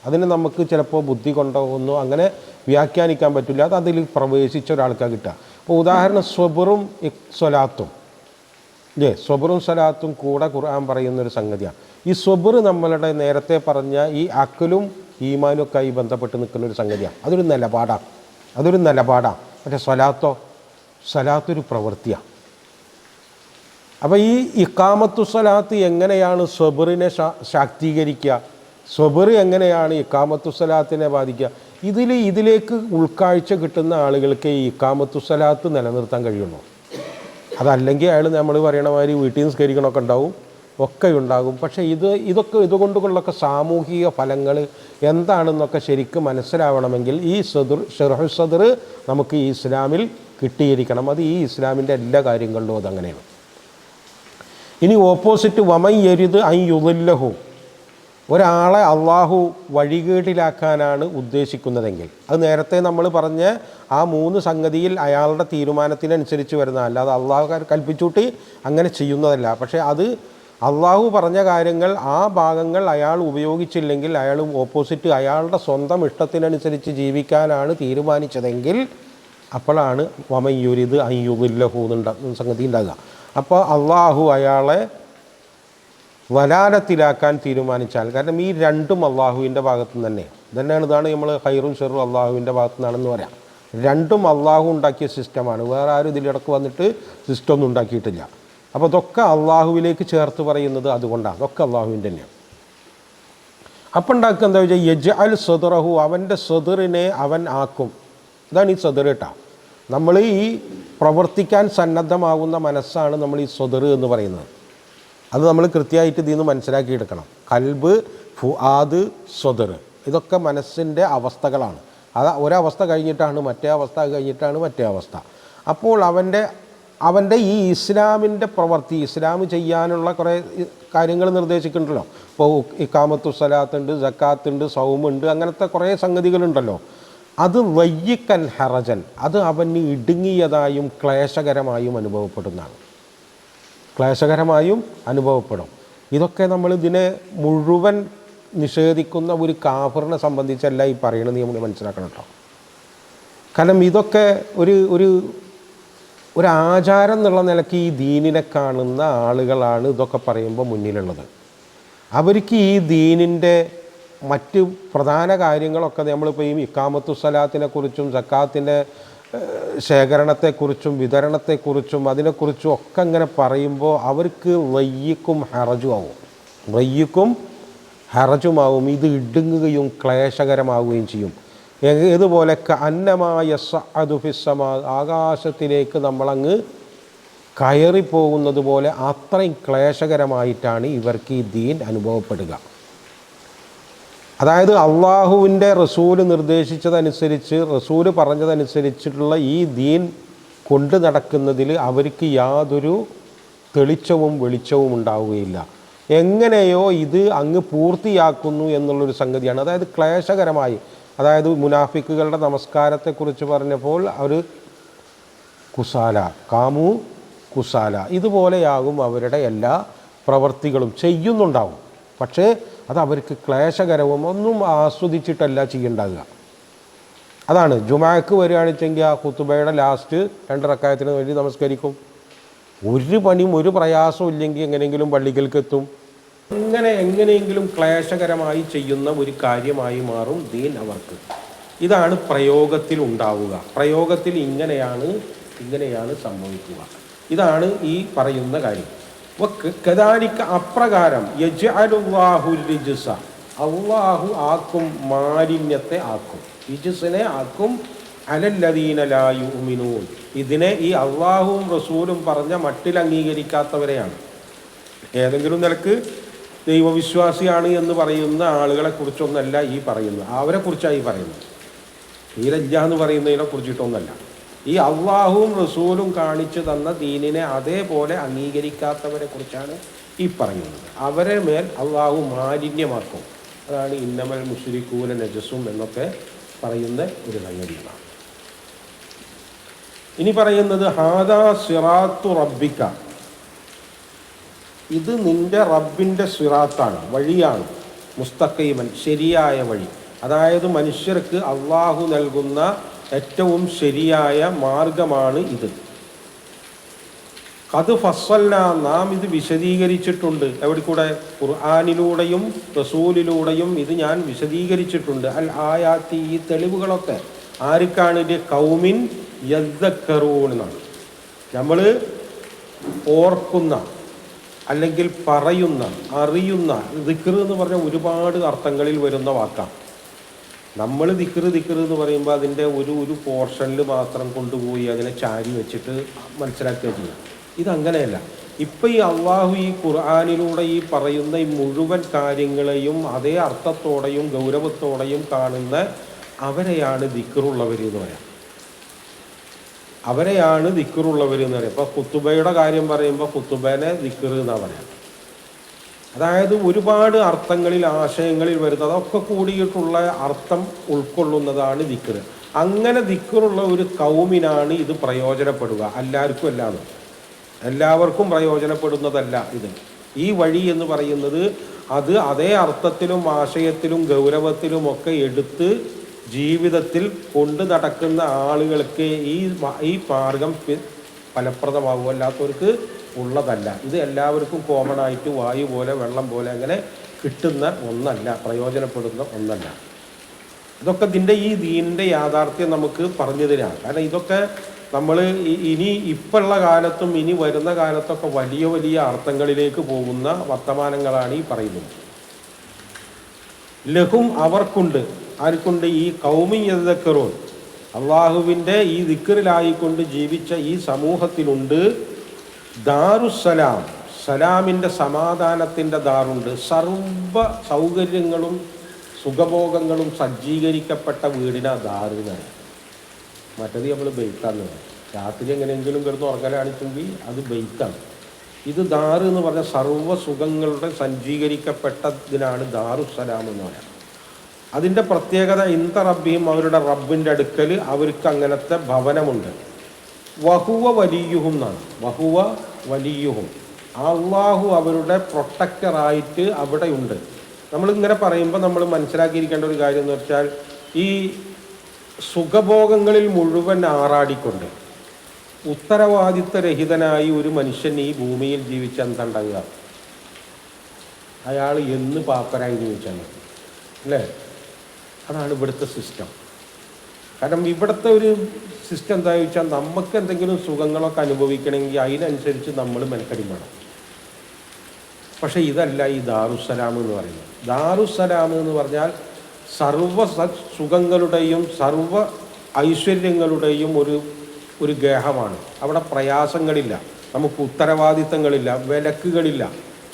അതിന് നമുക്ക് ചിലപ്പോൾ ബുദ്ധി കൊണ്ടോ ഒന്നും അങ്ങനെ വ്യാഖ്യാനിക്കാൻ പറ്റില്ല. അത് അതിൽ പ്രവേശിച്ച ഒരാൾക്കാണ് കിട്ടുക. അപ്പോൾ ഉദാഹരണം സ്വബറും സ്വലാത്തും സ്വബറും സ്വലാത്തും കൂടെ ഖുർആൻ പറയുന്നൊരു സംഗതിയാണ്. ഈ സ്വബർ നമ്മളുടെ നേരത്തെ പറഞ്ഞ ഈ അക്കലും ഈമാനും ഒക്കെ ആയി ബന്ധപ്പെട്ട് നിൽക്കുന്നൊരു സംഗതിയാണ്. അതൊരു നിലപാടാണ്. പക്ഷേ സ്വലാത്തൊരു പ്രവൃത്തിയാണ്. അപ്പോൾ ഈ ഇഖാമത്തു സ്വലാത്ത് എങ്ങനെയാണ് സ്വബറിനെ ശാക്തീകരിക്കുക, സ്വബർ എങ്ങനെയാണ് ഇഖാമത്തു സ്വലാത്തിനെ ബാധിക്കുക, ഇതിലേക്ക് ഉൾക്കാഴ്ച കിട്ടുന്ന ആളുകൾക്ക് ഈ ഇഖാമത്തു സ്വലാത്ത് നിലനിർത്താൻ കഴിയുള്ളൂ. അതല്ലെങ്കിൽ അയാൾ നമ്മൾ പറയണ മാതിരി വീട്ടിൽ നിന്ന് നിസ്കരിക്കണമൊക്കെ ഉണ്ടാവും, ഒക്കെ ഉണ്ടാകും. പക്ഷേ ഇതുകൊണ്ടുള്ളൊക്കെ സാമൂഹിക ഫലങ്ങൾ എന്താണെന്നൊക്കെ ശരിക്കും മനസ്സിലാവണമെങ്കിൽ ഈ ഷർഹു സദർ നമുക്ക് ഈ ഇസ്ലാമിൽ കിട്ടിയിരിക്കണം. അത് ഈ ഇസ്ലാമിൻ്റെ എല്ലാ കാര്യങ്ങളിലും അതങ്ങനെയാണ്. ഇനി ഓപ്പോസിറ്റ് വമൻ യരിദ് അൻ യുദില്ലഹു, ഒരാളെ അള്ളാഹു വഴികേട്ടിലാക്കാനാണ് ഉദ്ദേശിക്കുന്നതെങ്കിൽ, അത് നേരത്തെ നമ്മൾ പറഞ്ഞ ആ 3 സംഗതിയിൽ അയാളുടെ തീരുമാനത്തിനനുസരിച്ച് വരുന്ന, അല്ലാതെ അള്ളാഹു കൽപ്പിച്ചൂട്ടി അങ്ങനെ ചെയ്യുന്നതല്ല. പക്ഷേ അത് അള്ളാഹു പറഞ്ഞ കാര്യങ്ങൾ ആ ഭാഗങ്ങൾ അയാൾ ഉപയോഗിച്ചില്ലെങ്കിൽ അയാൾ ഓപ്പോസിറ്റ് അയാളുടെ സ്വന്തം ഇഷ്ടത്തിനനുസരിച്ച് ജീവിക്കാനാണ് തീരുമാനിച്ചതെങ്കിൽ അപ്പോഴാണ് വമൻ യുരിദ് അൻ യുദില്ലഹു എന്ന സംഗതി ഉണ്ടാകുക. അപ്പോൾ അള്ളാഹു അയാളെ വലാലത്തിലാക്കാൻ തീരുമാനിച്ചാൽ, കാരണം ഈ രണ്ടും അള്ളാഹുവിൻ്റെ ഭാഗത്തു നിന്ന് തന്നെയാണ്. ഇതാണ് നമ്മൾ ഖൈറും ഷെറും അള്ളാഹുവിൻ്റെ ഭാഗത്തു നിന്നാണെന്ന് പറയാം. രണ്ടും അള്ളാഹു ഉണ്ടാക്കിയ സിസ്റ്റമാണ്. വേറെ ആരും ഇതിലിടക്ക് വന്നിട്ട് സിസ്റ്റം ഒന്നും ഉണ്ടാക്കിയിട്ടില്ല. അപ്പോൾ ഇതൊക്കെ അള്ളാഹുവിലേക്ക് ചേർത്ത് പറയുന്നത് അതുകൊണ്ടാണ്. അതൊക്കെ അള്ളാഹുവിൻ്റെ തന്നെയാണ്. അപ്പം ഉണ്ടാക്കുക എന്താ വെച്ചാൽ യജ്അൽ സദറഹു, അവൻ്റെ സദറിനെ അവൻ ആക്കും. ഇതാണ് ഈ സദർ കേട്ടോ. നമ്മൾ ഈ പ്രവർത്തിക്കാൻ സന്നദ്ധമാകുന്ന മനസ്സാണ് നമ്മൾ ഈ സദർ എന്ന് പറയുന്നത്. അത് നമ്മൾ കൃത്യമായിട്ട് ഇതിൽ നിന്ന് മനസ്സിലാക്കിയെടുക്കണം. കൽബ്, ഫുആദ്, സദർ, ഇതൊക്കെ മനസ്സിൻ്റെ അവസ്ഥകളാണ്. അത് ഒരവസ്ഥ കഴിഞ്ഞിട്ടാണ് മറ്റേ അവസ്ഥ, കഴിഞ്ഞിട്ടാണ് മറ്റേ അവസ്ഥ. അപ്പോൾ അവൻ്റെ ഈ ഇസ്ലാമിൻ്റെ പ്രവൃത്തി, ഇസ്ലാം ചെയ്യാനുള്ള കുറേ കാര്യങ്ങൾ നിർദ്ദേശിക്കുന്നുണ്ടല്ലോ. ഇപ്പോൾ ഇഖാമത്തു സ്വലാത്തുണ്ട്, സക്കാത്തുണ്ട്, സൗമുണ്ട്, അങ്ങനത്തെ കുറേ സംഗതികളുണ്ടല്ലോ. അത് വയ്യിക്കൻ ഹറജൻ, അത് അവന് ഇടുങ്ങിയതായും ക്ലേശകരമായും അനുഭവപ്പെടും. ഇതൊക്കെ നമ്മൾ ഇതിനെ മുഴുവൻ നിഷേധിക്കുന്ന ഒരു കാഫിറിനെ സംബന്ധിച്ചല്ല ഈ പറയണത് നമ്മൾ മനസ്സിലാക്കണം കേട്ടോ. കാരണം ഇതൊക്കെ ഒരു ആചാരം എന്നുള്ള നിലയ്ക്ക് ഈ ദീനിനെ കാണുന്ന ആളുകളാണ് ഇതൊക്കെ പറയുമ്പോൾ മുന്നിലുള്ളത്. അവർക്ക് ഈ ദീനിൻ്റെ മറ്റ് പ്രധാന കാര്യങ്ങളൊക്കെ നമ്മളിപ്പോൾ ഈ ഇഖാമത്തു സ്വലാത്തിനെ കുറിച്ചും സക്കാത്തിൻ്റെ ശേഖരണത്തെക്കുറിച്ചും വിതരണത്തെക്കുറിച്ചും അതിനെക്കുറിച്ചും ഒക്കെ അങ്ങനെ പറയുമ്പോൾ അവർക്ക് വയ്യിക്കും ഹറജുമാവും. ഇത് ഇടുങ്ങുകയും ക്ലേശകരമാവുകയും ചെയ്യും. ഏതുപോലെ അന്നമായ സഅദു ഫിസ്സമാ, ആകാശത്തിലേക്ക് നമ്മളങ്ങ് കയറിപ്പോകുന്നത് പോലെ അത്രയും ക്ലേശകരമായിട്ടാണ് ഇവർക്ക് ഈ ദീൻ അനുഭവപ്പെടുക. അതായത് അള്ളാഹുവിൻ്റെ റസൂല് നിർദ്ദേശിച്ചതനുസരിച്ച്, റസൂല് പറഞ്ഞതനുസരിച്ചിട്ടുള്ള ഈ ദീൻ കൊണ്ട് നടക്കുന്നതിൽ അവർക്ക് യാതൊരു തെളിച്ചവും വെളിച്ചവും ഉണ്ടാവുകയില്ല. എങ്ങനെയോ ഇത് അങ്ങ് പൂർത്തിയാക്കുന്നു എന്നുള്ളൊരു സംഗതിയാണ്. അതായത് ക്ലേശകരമായി, അതായത് മുനാഫിക്കുകളുടെ നമസ്കാരത്തെക്കുറിച്ച് പറഞ്ഞപ്പോൾ അവർ കുസാല ഇതുപോലെയാകും അവരുടെ എല്ലാ പ്രവൃത്തികളും ചെയ്യുന്നുണ്ടാവും. പക്ഷേ അത് അവർക്ക് ക്ലേശകരവും ഒന്നും ആസ്വദിച്ചിട്ടല്ല ചെയ്യേണ്ടാകുക. അതാണ് ജുമാക്ക് വരികയാണെച്ചെങ്കിൽ ആ ഖുതുബയുടെ ലാസ്റ്റ് 2 റക്അത്തിന് വേണ്ടി നമസ്കരിക്കും. ഒരു പണിയും ഒരു പ്രയാസവും ഇല്ലെങ്കിൽ എങ്ങനെയെങ്കിലും പള്ളിക്കലേക്ക് എത്തും. എങ്ങനെയെങ്കിലും ക്ലേശകരമായി ചെയ്യുന്ന ഒരു കാര്യമായി മാറും ദീൻ അവർക്ക്. ഇതാണ് പ്രയോഗത്തിൽ ഉണ്ടാവുക. പ്രയോഗത്തിൽ ഇങ്ങനെയാണ് സംഭവിക്കുക. ഇതാണ് ഈ പറയുന്ന കാര്യം. കദാലിക, അപ്രകാരം യജ്അലുല്ലാഹു റിജ്സ, അള്ളാഹു ആക്കും മാലിന്യത്തെ ആക്കും, റിജ്സിനെ ആക്കും, അലല്ലദീന ലാ യുഅ്മിനൂൻ. ഇതിനെ ഈ അള്ളാഹുവും റസൂലും പറഞ്ഞ മട്ടിൽ അംഗീകരിക്കാത്തവരെയാണ്. ഏതെങ്കിലും നിലക്ക് ദൈവവിശ്വാസിയാണ് എന്ന് പറയുന്ന ആളുകളെ കുറിച്ചൊന്നല്ല ഈ പറയുന്നത്, അവരെ കുറിച്ചാണ് ഈ പറയുന്നത്. തീരല്ല എന്ന് പറയുന്നതിനെ കുറിച്ചിട്ടൊന്നല്ല. ഈ അള്ളാഹുവും റസൂലും കാണിച്ചു തന്ന ദീനിനെ അതേപോലെ അംഗീകരിക്കാത്തവരെ കുറിച്ചാണ് ഈ പറയുന്നത്. അവരെ മേൽ അള്ളാഹു മാലിന്യമാക്കും. അതാണ് ഇന്നമൽ മുശ്രിക്കൂന നജസും എന്നൊക്കെ പറയുന്ന ഒരു സംഗതിയാണ്. ഇനി പറയുന്നത് ഹാദാ സിറാത്തു റബ്ബിക, ഇത് നിന്റെ റബ്ബിൻ്റെ സിറാത്താണ്, വഴിയാണ്. മുസ്തഖീമൻ, ശരിയായ വഴി. അതായത് മനുഷ്യർക്ക് അള്ളാഹു നൽകുന്ന ഏറ്റവും ശരിയായ മാർഗമാണ് ഇത്. ഖദ് ഫസ്സൽനാ, നാം ഇത് വിശദീകരിച്ചിട്ടുണ്ട്. എവിടെ കൂടെ? ഖുർആനിലൂടെയും റസൂലിലൂടെയും ഇത് ഞാൻ വിശദീകരിച്ചിട്ടുണ്ട്. അൽ ആയാത്തി, ഈ തെളിവുകളൊക്കെ ആർക്കാണ്? ഖൗമിൻ യദ്ദക്കറൂൻ എന്നാണ്. നമ്മൾ ഓർക്കുന്ന അല്ലെങ്കിൽ പറയുന്ന, അറിയുന്ന. ദിക്ർ എന്ന് പറഞ്ഞാൽ ഒരുപാട് അർത്ഥങ്ങളിൽ വരുന്ന വാക്കാണ്. നമ്മൾ ദിക്ർ എന്ന് പറയുമ്പോൾ അതിൻ്റെ ഒരു പോർഷനിൽ മാത്രം കൊണ്ടുപോയി അതിനെ ചാരി വെച്ചിട്ട് മനസ്സിലാക്കുക ചെയ്യും. ഇതങ്ങനെയല്ല. ഇപ്പം ഈ അള്ളാഹു ഈ ഖുർആനിലൂടെ ഈ പറയുന്ന ഈ മുഴുവൻ കാര്യങ്ങളെയും അതേ അർത്ഥത്തോടെയും ഗൗരവത്തോടെയും കാണുന്ന അവരെയാണ് ദിക്റുള്ളവർ എന്ന് പറയാം. അവരെയാണ് ദിക്റുള്ളവർ എന്ന് പറയാം. ഇപ്പോൾ ഖുത്തുബയുടെ കാര്യം പറയുമ്പോൾ ഖുത്തുബേനെ ദിക്ർ എന്നാണ് പറയാം. അതായത് ഒരുപാട് അർത്ഥങ്ങളിൽ, ആശയങ്ങളിൽ വരുന്നത്, അതൊക്കെ കൂടിയിട്ടുള്ള അർത്ഥം ഉൾക്കൊള്ളുന്നതാണ് ദിക്ർ. അങ്ങനെ ദിക്റുള്ള ഒരു കൗമിനാണ് ഇത് പ്രയോജനപ്പെടുക. എല്ലാവർക്കും അല്ലാതെ, എല്ലാവർക്കും പ്രയോജനപ്പെടുന്നതല്ല ഇത്. ഈ വഴി എന്ന് പറയുന്നത് അത് അതേ അർത്ഥത്തിലും ആശയത്തിലും ഗൗരവത്തിലുമൊക്കെ എടുത്ത് ജീവിതത്തിൽ കൊണ്ടു നടക്കുന്ന ആളുകൾക്ക് ഈ മാർഗം ഫലപ്രദമാകും. അല്ലാത്തവർക്ക് ഉള്ളതല്ല. ഇത് എല്ലാവർക്കും കോമൺ ആയിട്ട് വായു പോലെ വെള്ളം പോലെ അങ്ങനെ കിട്ടുന്ന ഒന്നല്ല, പ്രയോജനപ്പെടുന്ന ഒന്നല്ല. ഇതൊക്കെ ഇതിൻ്റെ ഈ ദീനിൻ്റെ യാഥാർത്ഥ്യം നമുക്ക് പറഞ്ഞു തരാം. കാരണം ഇതൊക്കെ നമ്മൾ ഇനി ഇപ്പോഴുള്ള കാലത്തും ഇനി വരുന്ന കാലത്തൊക്കെ വലിയ വലിയ അർത്ഥങ്ങളിലേക്ക് പോകുന്ന വർത്തമാനങ്ങളാണ് ഈ പറയുന്നത്. ലഹും, അവർക്കുണ്ട്. ആർക്കുണ്ട്? ഈ ഖൗമി യദ്ദക്കറൂൻ, അള്ളാഹുവിൻ്റെ ഈ ദിക്റിലായിക്കൊണ്ട് ജീവിച്ച ഈ സമൂഹത്തിനുണ്ട് ദാറുസ്സലാം, സലാമിൻ്റെ സമാധാനത്തിൻ്റെ ദാറുണ്ട്. സർവ സൗകര്യങ്ങളും സുഖഭോഗങ്ങളും സജ്ജീകരിക്കപ്പെട്ട വീടിനാ ദാറിനാണ്. മറ്റത് നമ്മൾ ബെയ്ത്താന്ന് പറയും. രാത്രി എങ്ങനെയെങ്കിലും കിടന്ന് ഉറങ്ങലാണിച്ചെങ്കിൽ അത് ബെയ്ത്താണ്. ഇത് ദാറ് എന്ന് പറഞ്ഞാൽ സർവ്വ സുഖങ്ങളുടെ സജ്ജീകരിക്കപ്പെട്ടതിനാണ് ദാറുസ്സലാം എന്ന് പറയാം. അതിൻ്റെ പ്രത്യേകത ഇന്ത റബ്ബിയും, അവരുടെ റബ്ബിൻ്റെ അടുക്കൽ അവർക്ക് അങ്ങനത്തെ ഭവനമുണ്ട്. വഹുവ വലിയുഹും എന്നാണ്. വഹുവ വലിയുഹും, അള്ളാഹു അവരുടെ പ്രൊട്ടക്ടറായിട്ട് അവിടെ ഉണ്ട്. നമ്മളിങ്ങനെ പറയുമ്പോൾ നമ്മൾ മനസ്സിലാക്കിയിരിക്കേണ്ട ഒരു കാര്യം എന്ന് വെച്ചാൽ, ഈ സുഖഭോഗങ്ങളിൽ മുഴുവൻ ആറാടിക്കൊണ്ട് ഉത്തരവാദിത്വരഹിതനായി ഒരു മനുഷ്യൻ ഈ ഭൂമിയിൽ ജീവിച്ച എന്തുണ്ടാകുക? അയാൾ എന്ന് പാപ്പരായി ജീവിച്ചാൽ മതി അല്ലേ? അതാണ് ഇവിടുത്തെ സിസ്റ്റം. കാരണം ഇവിടുത്തെ ഒരു സിസ്റ്റം എന്താണെന്ന് വെച്ചാൽ, നമുക്ക് എന്തെങ്കിലും സുഖങ്ങളൊക്കെ അനുഭവിക്കണമെങ്കിൽ അതിനനുസരിച്ച് നമ്മൾ മെനക്കടി വേണം. പക്ഷേ ഇതല്ല ഈ ദാറുസ്സലാം എന്ന് പറയുന്നത്. ദാറുസ്സലാം എന്ന് പറഞ്ഞാൽ സർവ സുഖങ്ങളുടെയും സർവ ഐശ്വര്യങ്ങളുടെയും ഒരു ഗേഹമാണ്. അവിടെ പ്രയാസങ്ങളില്ല, നമുക്ക് ഉത്തരവാദിത്തങ്ങളില്ല, വിലക്കുകളില്ല.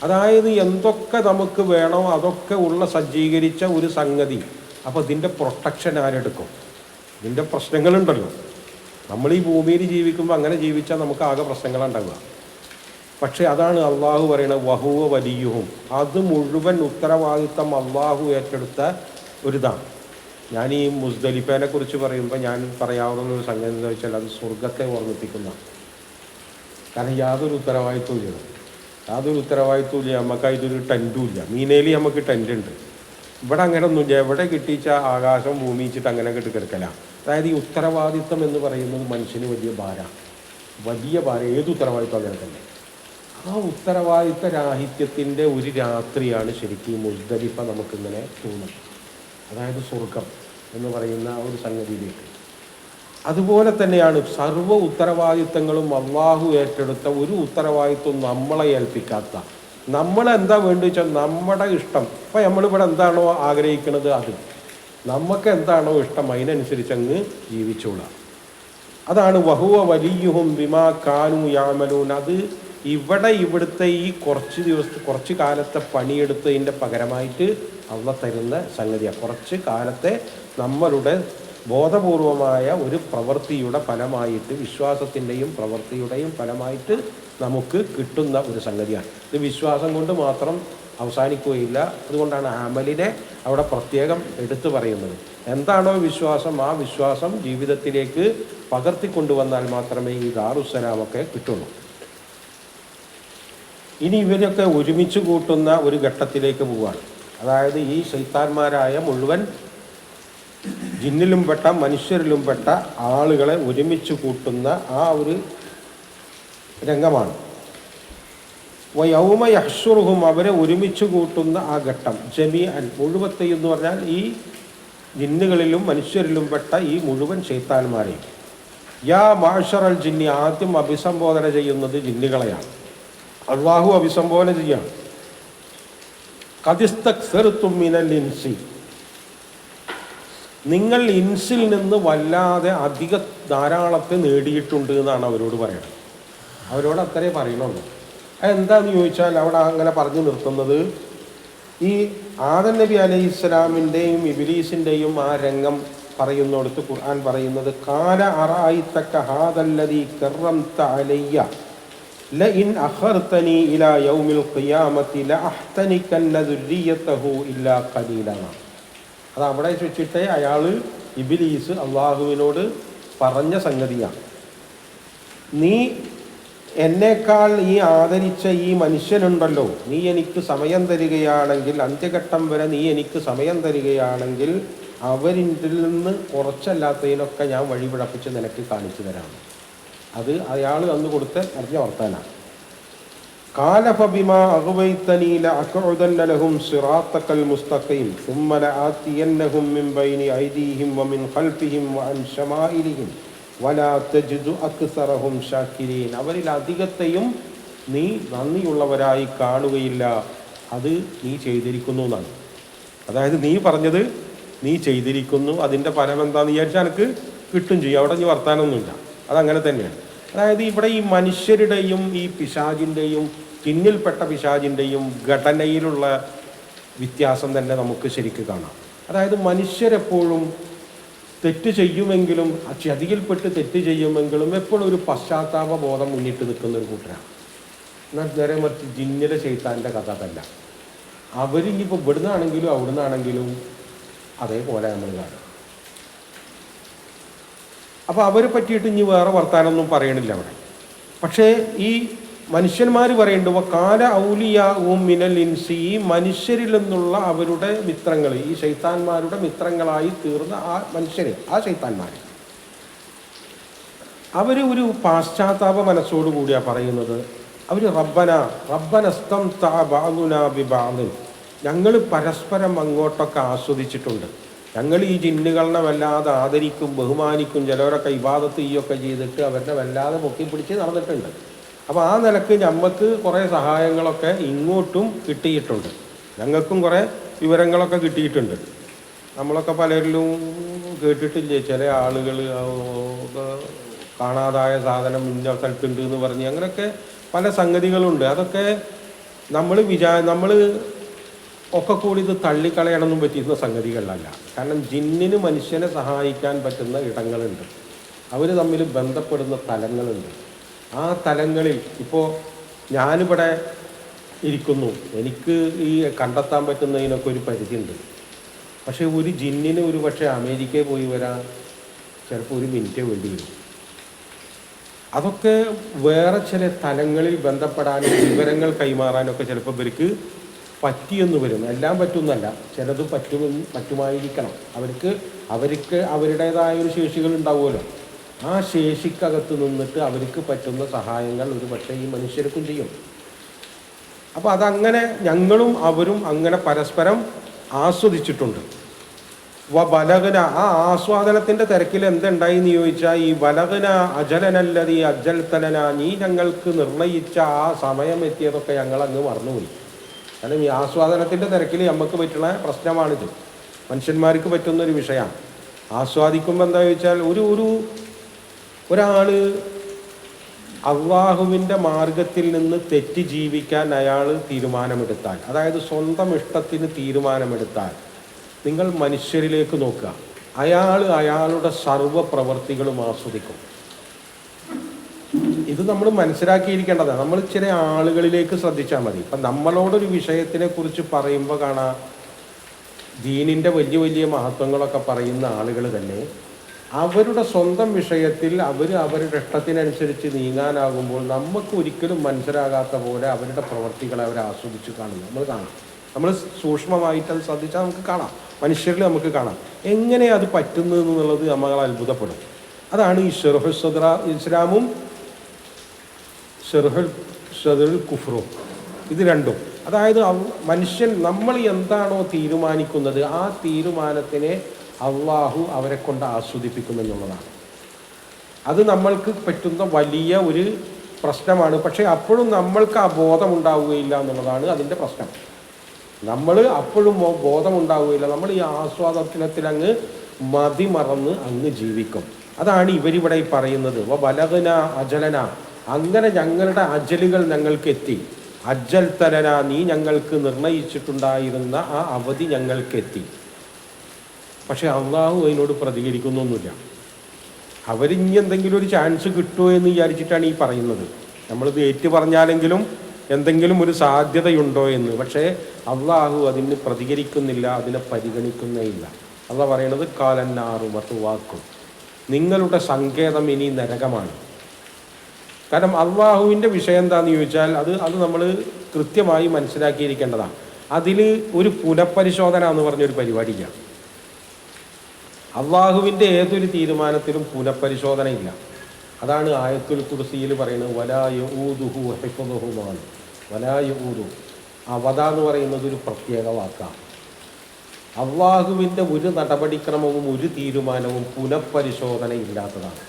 അതായത് എന്തൊക്കെ നമുക്ക് വേണോ അതൊക്കെ ഉള്ള സജ്ജീകരിച്ച ഒരു സംഗതി. അപ്പോൾ ഇതിൻ്റെ പ്രൊട്ടക്ഷൻ ആരെടുക്കും? ഇതിൻ്റെ പ്രശ്നങ്ങളുണ്ടല്ലോ. നമ്മൾ ഈ ഭൂമിയിൽ ജീവിക്കുമ്പോൾ അങ്ങനെ ജീവിച്ചാൽ നമുക്ക് ആകെ പ്രശ്നങ്ങളുണ്ടാവുക. പക്ഷേ അതാണ് അള്ളാഹു പറയുന്നത് വഹുവ വലിയുഹും, അത് മുഴുവൻ ഉത്തരവാദിത്തം അള്ളാഹു ഏറ്റെടുത്ത ഒരിതാണ്. ഞാൻ ഈ മുസ്ദലിഫേനെ കുറിച്ച് പറയുമ്പോൾ ഞാൻ പറയാവുന്ന ഒരു സംഗതി എന്താ വെച്ചാൽ, അത് സ്വർഗത്തെ ഓർമ്മിപ്പിക്കുന്ന. കാരണം യാതൊരു ഉത്തരവാദിത്വം ഇല്ല, നമുക്കതിലൊരു ടെൻറ്റും ഇല്ല. മീനയിൽ നമുക്ക് ടെൻ്റ് ഉണ്ട്. ഇവിടെ അങ്ങനെ ഒന്നുമില്ല. എവിടെ കിട്ടിച്ച ആകാശം ഭൂമിച്ചിട്ട് അങ്ങനെ കിടക്കല. അതായത് ഈ ഉത്തരവാദിത്വം എന്ന് പറയുന്നത് മനുഷ്യന് വലിയ ഭാരമാണ്. ഏത് ഉത്തരവാദിത്വം അങ്ങനെ തന്നെ. ആ ഉത്തരവാദിത്വ രാഹിത്യത്തിൻ്റെ ഒരു രാത്രിയാണ് ശരിക്കും മുസ്ദലിഫ നമുക്കിങ്ങനെ തോന്നുന്നത്. അതായത് സ്വർഗം എന്ന് പറയുന്ന ഒരു സംഗതിയിലേക്ക്. അതുപോലെ തന്നെയാണ് സർവ്വ ഉത്തരവാദിത്തങ്ങളും അള്ളാഹു ഏറ്റെടുത്ത ഒരു ഉത്തരവാദിത്വം നമ്മളെ ഏൽപ്പിക്കാത്ത. നമ്മളെന്താ വേണ്ടി വെച്ചാൽ നമ്മുടെ ഇഷ്ടം. ഇപ്പം നമ്മളിവിടെ എന്താണോ ആഗ്രഹിക്കുന്നത് അത്. നമുക്ക് എന്താണോ ഇഷ്ടം അതിനനുസരിച്ച് അങ്ങ് ജീവിച്ചോളാം. അതാണ് വഹുവ വലിയുഹും ബിമാ കാനു യാമലൂൻ. അത് ഇവിടുത്തെ ഈ കുറച്ച് കാലത്തെ പണിയെടുത്തതിൻ്റെ പകരമായിട്ട് അള്ളാഹ് തരുന്ന സംഗതിയാണ്. കുറച്ച് കാലത്തെ നമ്മളുടെ ബോധപൂർവമായ ഒരു പ്രവൃത്തിയുടെ ഫലമായിട്ട്, വിശ്വാസത്തിൻ്റെയും പ്രവൃത്തിയുടെയും ഫലമായിട്ട് നമുക്ക് കിട്ടുന്ന ഒരു സംഗതിയാണ്. ഇത് വിശ്വാസം കൊണ്ട് മാത്രം അവസാനിക്കുകയില്ല. അതുകൊണ്ടാണ് അമലിനെ അവിടെ പ്രത്യേകം എടുത്തു പറയുന്നത്. എന്താണോ വിശ്വാസം, ആ വിശ്വാസം ജീവിതത്തിലേക്ക് പകർത്തിക്കൊണ്ടുവന്നാൽ മാത്രമേ ഈ ദാറുസ്സലാമൊക്കെ കിട്ടുള്ളൂ. ഇനി ഇവരൊക്കെ ഒരുമിച്ച് കൂട്ടുന്ന ഒരു ഘട്ടത്തിലേക്ക് പോവുകയാണ്. അതായത് ഈ ശൈത്താന്മാരായ മുഴുവൻ ജിന്നിലും പെട്ട മനുഷ്യരിലും പെട്ട ആളുകളെ ഒരുമിച്ച് കൂട്ടുന്ന ആ ഒരു രംഗമാണ്. വയൗമ യഹ്ശുറുഹും, അവരെ ഒരുമിച്ച് കൂട്ടുന്ന ആ ഘട്ടം. ജമീഅൻ, മുഴുവത്തെയും എന്ന് പറഞ്ഞാൽ ഈ ജിന്നുകളിലും മനുഷ്യരിലും പെട്ട ഈ മുഴുവൻ ശൈത്താന്മാരെയും. യാ മാഷറൽ ജിന്നി, ആദ്യം അഭിസംബോധന ചെയ്യുന്നത് ജിന്നുകളെയാണ്. അള്ളാഹു അഭിസംബോധന ചെയ്യാണ്. ഖദിസ്തക്സർതും മിനൽ ഇൻസി, നിങ്ങൾ ഇൻസിൽ നിന്ന് വല്ലാതെ ധാരാളത്തെ നേടിയിട്ടുണ്ട് എന്നാണ് അവരോട് പറയുന്നത്. അവരോട് അത്രേ പറയണുള്ളൂ. എന്താന്ന് ചോദിച്ചാൽ അവിടെ അങ്ങനെ പറഞ്ഞു നിർത്തുന്നത്, ഈ ആദം നബി അലൈഹിസ്സലാമിൻ്റെയും ഇബ്ലീസിൻ്റെയും ആ രംഗം പറയുന്നിടത്ത് ഖുർആൻ പറയുന്നത്, കാല അറഅയ്തക ഹാദല്ലദീ കറംത അലയ്യ ലഇൻ അഖർതനി ഇലാ യൗമിൽ ഖിയാമത്തി ലഅഹ്തനികന്ന ദുർരിയതഹു ഇല്ലാ ഖലീലാ. അത് അവിടെ വെച്ചിട്ട് അയാൾ ഇബ്ലീസ് അള്ളാഹുവിനോട് പറഞ്ഞ സംഗതിയാണ്. നീ എന്നേക്കാൾ ഈ ആദരിച്ച ഈ മനുഷ്യനുണ്ടല്ലോ, നീ എനിക്ക് സമയം തരികയാണെങ്കിൽ, അന്ത്യഘട്ടം വരെ നീ എനിക്ക് സമയം തരികയാണെങ്കിൽ അവരിൽ നിന്ന് കുറച്ചല്ലാത്തതിനൊക്കെ ഞാൻ വഴിപിഴപ്പിച്ച് നിനക്ക് കാണിച്ചു തരാം. അത് അയാൾ അന്ന് കൊടുത്ത് അറിഞ്ഞ വർത്താനാണ്. قال فبما أغويتني لأقعدن لهم صراطك المستقيم ثم لآتينهم من بين أيديهم ومن خلفهم وعن شمائلهم ولا تجد أكثرهم شاكرين. അവരിൽ അധികത്തെയും നീ നന്ദിയുള്ളവരായി കാണുകയില്ല. അത് നീ ചെയ്തിരിക്കുന്നു എന്നാണ്. അതായത് നീ പറഞ്ഞത് നീ ചെയ്തിരിക്കുന്നു, അതിൻ്റെ ഫലം എന്താണെന്ന് വിചാരിച്ചാൽ എനിക്ക് കിട്ടും ചെയ്യും. അവിടെ നീ വർത്താനൊന്നുമില്ല. അതങ്ങനെ തന്നെയാണ്. അതായത് ഇവിടെ ഈ മനുഷ്യരുടെയും ഈ പിശാചിൻ്റെയും ചിന്നിൽപ്പെട്ട പിശാചിൻ്റെയും ഘടനയിലുള്ള വ്യത്യാസം തന്നെ നമുക്ക് ശരിക്ക് കാണാം. അതായത് മനുഷ്യരെപ്പോഴും തെറ്റ് ചെയ്യുമെങ്കിലും, ചതിയിൽപ്പെട്ട് തെറ്റ് ചെയ്യുമെങ്കിലും എപ്പോഴും ഒരു പശ്ചാത്താപ ബോധം മുന്നിട്ട് നിൽക്കുന്ന ഒരു കൂട്ടരാണ്. എന്നാൽ നേരെ മറിച്ച് ജിന്നിലെ ശൈത്താൻ്റെ കഥ അതല്ല. അവരിപ്പോൾ ഇവിടുന്നാണെങ്കിലും അവിടുന്നാണെങ്കിലും അതേപോലെ നമ്മൾ കാണും. അപ്പോൾ അവരെ പറ്റിയിട്ട് ഇനി വേറെ വർത്താനൊന്നും പറയണില്ല അവിടെ. പക്ഷേ ഈ മനുഷ്യന്മാർ പറയേണ്ടവ കാല ഔലിയാവും മിനൽ ഇൻസി, ഈ മനുഷ്യരിൽ നിന്നുള്ള അവരുടെ മിത്രങ്ങൾ, ഈ ശൈത്താന്മാരുടെ മിത്രങ്ങളായി തീർന്ന ആ മനുഷ്യരെ, ആ ശൈത്താന്മാർ, അവർ ഒരു പാശ്ചാത്താപ മനസ്സോടുകൂടിയാണ് പറയുന്നത്. അവർ റബ്ബനസ്തം ബഅദുനാ ബിബഅദ്, ഞങ്ങൾ പരസ്പരം അങ്ങോട്ടൊക്കെ ആസ്വദിച്ചിട്ടുണ്ട്. ഞങ്ങൾ ഈ ജിന്നുകളെ വല്ലാതെ ആദരിക്കും, ബഹുമാനിക്കും. ചിലവരൊക്കെ ഇബാദത്ത് ചെയ്യൊക്കെ ചെയ്തിട്ട് അവരുടെ വല്ലാതെ പൊക്കിപ്പിടിച്ച് നടന്നിട്ടുണ്ട്. അപ്പോൾ ആ നിലക്ക് ഞമ്മക്ക് കുറേ സഹായങ്ങളൊക്കെ ഇങ്ങോട്ടും കിട്ടിയിട്ടുണ്ട്. ഞങ്ങൾക്കും കുറേ വിവരങ്ങളൊക്കെ കിട്ടിയിട്ടുണ്ട്. നമ്മളൊക്കെ പലരിലും കേട്ടിട്ടില്ലേ, ചില ആളുകൾ കാണാതായ സാധനം ഇന്ന സ്ഥലത്തുണ്ട് എന്ന് പറഞ്ഞ് അങ്ങനെയൊക്കെ പല സംഗതികളുണ്ട്. അതൊക്കെ നമ്മൾ ഒക്കെ കൂടി ഇത് തള്ളിക്കളയണമെന്നും പറ്റിയിരുന്ന സംഗതികളിലല്ല. കാരണം ജിന്നിന് മനുഷ്യനെ സഹായിക്കാൻ പറ്റുന്ന ഇടങ്ങളുണ്ട്, അവർ തമ്മിൽ ബന്ധപ്പെടുന്ന തലങ്ങളുണ്ട്. ആ തലങ്ങളിൽ ഇപ്പോൾ ഞാനിവിടെ ഇരിക്കുന്നു, എനിക്ക് ഈ കണ്ടെത്താൻ പറ്റുന്നതിനൊക്കെ ഒരു പരിധിയുണ്ട്. പക്ഷേ ഒരു ജിന്നിന് ഒരു പക്ഷേ അമേരിക്കയിൽ പോയി വരാൻ ചിലപ്പോൾ ഒരു മിനിറ്റേ വേണ്ടി വരും. അതൊക്കെ വേറെ ചില തലങ്ങളിൽ ബന്ധപ്പെടാനും വിവരങ്ങൾ കൈമാറാനൊക്കെ ചിലപ്പോൾ ഇവർക്ക് പറ്റിയെന്ന് വരും. എല്ലാം പറ്റുന്നല്ല, ചിലത് പറ്റുമായിരിക്കണം. അവർക്ക് അവരുടേതായ ഒരു ശേഷികൾ ഉണ്ടാവുമല്ലോ. ആ ശേഷിക്കകത്ത് നിന്നിട്ട് അവർക്ക് പറ്റുന്ന സഹായങ്ങൾ ഒരു പക്ഷേ ഈ മനുഷ്യർക്കും ചെയ്യും. അപ്പോൾ അതങ്ങനെ ഞങ്ങളും അവരും അങ്ങനെ പരസ്പരം ആസ്വദിച്ചിട്ടുണ്ട്. ബലഗന, ആ ആസ്വാദനത്തിൻ്റെ തിരക്കിൽ എന്തുണ്ടായി എന്ന് ചോദിച്ചാൽ, ഈ ബലഗന അജലനല്ലതി അജൽത്തലന, നീ ഞങ്ങൾക്ക് നിർണയിച്ച ആ സമയം എത്തിയതൊക്കെ ഞങ്ങളങ്ങ് മറന്നുപോയി. കാരണം ഈ ആസ്വാദനത്തിൻ്റെ തിരക്കിൽ നമുക്ക് പറ്റുന്ന പ്രശ്നമാണിത്. മനുഷ്യന്മാർക്ക് പറ്റുന്നൊരു വിഷയമാണ്. ആസ്വാദിക്കുമ്പോൾ എന്താ ചോദിച്ചാൽ ഒരാൾ അള്ളാഹുവിൻ്റെ മാർഗത്തിൽ നിന്ന് തെറ്റി ജീവിക്കാൻ അയാൾ തീരുമാനമെടുത്താൽ, അതായത് സ്വന്തം ഇഷ്ടത്തിന് തീരുമാനമെടുത്താൽ, നിങ്ങൾ മനുഷ്യരിലേക്ക് നോക്കുക, അയാളുടെ സർവ്വ പ്രവർത്തികളും ആസ്വദിക്കും. ഇത് നമ്മൾ മനസ്സിലാക്കിയിരിക്കേണ്ടതാണ്. നമ്മൾ ചില ആളുകളിലേക്ക് ശ്രദ്ധിച്ചാൽ മതി. ഇപ്പം നമ്മളോടൊരു വിഷയത്തിനെ കുറിച്ച് പറയുമ്പോൾ കാണാം, ദീനിൻ്റെ വലിയ വലിയ മഹത്വങ്ങളൊക്കെ പറയുന്ന ആളുകൾ തന്നെ അവരുടെ സ്വന്തം വിഷയത്തിൽ അവരുടെ ഇഷ്ടത്തിനനുസരിച്ച് നീങ്ങാനാകുമ്പോൾ നമുക്ക് ഒരിക്കലും മനസ്സിലാകാത്ത പോലെ അവരുടെ പ്രവർത്തികളെ അവർ ആസ്വദിച്ച് കാണുന്നു. നമ്മൾ കാണാം, നമ്മൾ സൂക്ഷ്മമായിട്ട് അത് ശ്രദ്ധിച്ചാൽ നമുക്ക് കാണാം, മനുഷ്യരിൽ നമുക്ക് കാണാം എങ്ങനെ അത് പറ്റുന്നു എന്നുള്ളത് നമ്മൾ അത്ഭുതപ്പെടും. അതാണ് ഈ ഷർഹുൽ സദ്ർ ഇസ്ലാമും ഷർഹുൽ സദ്റുൽ കുഫ്റും, ഇത് രണ്ടും. അതായത് മനുഷ്യൻ നമ്മൾ എന്താണോ തീരുമാനിക്കുന്നത് ആ തീരുമാനത്തിനെ അള്ളാഹു അവരെ കൊണ്ട് ആസ്വദിപ്പിക്കുമെന്നുള്ളതാണ്. അത് നമ്മൾക്ക് പറ്റുന്ന വലിയ ഒരു പ്രശ്നമാണ്. പക്ഷേ അപ്പോഴും നമ്മൾക്ക് ആ ബോധമുണ്ടാവുകയില്ല എന്നുള്ളതാണ് അതിൻ്റെ പ്രശ്നം. നമ്മൾ അപ്പോഴും ബോധമുണ്ടാവുകയില്ല. നമ്മൾ ഈ ആസ്വാദനത്തിൽ അങ്ങ് മതിമറന്ന് അങ്ങ് ജീവിക്കും. അതാണ് ഇവരിവിടെ പറയുന്നത്, ബലഗന അജലന, അങ്ങനെ ഞങ്ങളുടെ അജലുകൾ ഞങ്ങൾക്ക് എത്തി. അജ്ജൽ തലന, നീ ഞങ്ങൾക്ക് നിർണയിച്ചിട്ടുണ്ടായിരുന്ന ആ അവധി ഞങ്ങൾക്ക് എത്തി. പക്ഷെ അള്ളാഹു അതിനോട് പ്രതികരിക്കുന്നൊന്നുമില്ല. അവരിനി എന്തെങ്കിലും ഒരു ചാൻസ് കിട്ടുമോ എന്ന് വിചാരിച്ചിട്ടാണ് ഈ പറയുന്നത്. നമ്മളിത് ഏറ്റു പറഞ്ഞാലെങ്കിലും എന്തെങ്കിലും ഒരു സാധ്യതയുണ്ടോ എന്ന്. പക്ഷേ അള്ളാഹു അതിന് പ്രതികരിക്കുന്നില്ല, അതിനെ പരിഗണിക്കുന്നേ ഇല്ല. അള്ളാഹ് പറയണത് കാലന്നാറു മത്തുവാക്കും, നിങ്ങളുടെ സങ്കേതം ഇനി നരകമാണ്. കാരണം അള്ളാഹുവിൻ്റെ വിഷയം എന്താണെന്ന് ചോദിച്ചാൽ അത് നമ്മൾ കൃത്യമായി മനസ്സിലാക്കിയിരിക്കേണ്ടതാണ്. അതിൽ ഒരു പുനഃപരിശോധന എന്ന് പറഞ്ഞൊരു പരിപാടിയില്ല. അള്ളാഹുവിൻ്റെ ഏതൊരു തീരുമാനത്തിലും പുനഃപരിശോധനയില്ല. അതാണ് ആയത്തുൽ കുർസിയിൽ പറയുന്നത്, വലാ യഊദുഹു ഹിഫ്ദുഹുമാണ്. വലാ യഊദു, അവദ എന്ന് പറയുന്നത് ഒരു പ്രത്യേക വാക്കാണ്. അള്ളാഹുവിൻ്റെ ഒരു നടപടിക്രമവും ഒരു തീരുമാനവും പുനഃപരിശോധന ഇല്ലാത്തതാണ്.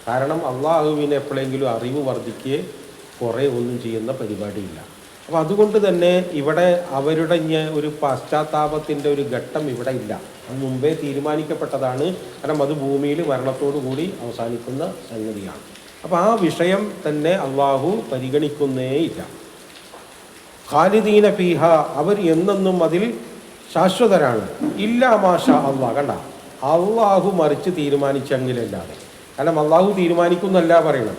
കാരണം അള്ളാഹുവിന് എപ്പോഴെങ്കിലും അറിവ് വർദ്ധിക്കുകയെ കുറേ ഒന്നും ചെയ്യുന്ന പരിപാടിയില്ല. അപ്പോൾ അതുകൊണ്ട് തന്നെ ഇവിടെ അവരുടെ ഒരു പശ്ചാത്താപത്തിൻ്റെ ഒരു ഘട്ടം ഇവിടെ ഇല്ല. അത് മുമ്പേ തീരുമാനിക്കപ്പെട്ടതാണ്. കാരണം അത് ഭൂമിയിൽ മരണത്തോടു കൂടി അവസാനിക്കുന്ന സംഗതിയാണ്. അപ്പോൾ ആ വിഷയം തന്നെ അള്ളാഹു പരിഗണിക്കുന്നേയില്ല. ഖാലിദീന ഫീഹ, അവർ എന്നെന്നും അതിൽ ശാശ്വതരാണ്. ഇല്ലാ മാഷാ അള്ളാഹ്, കണ്ട, അള്ളാഹു മറിച്ച് തീരുമാനിച്ചെങ്കിലല്ലാതെ. കാരണം അള്ളാഹു തീരുമാനിക്കുന്നല്ല പറയണം.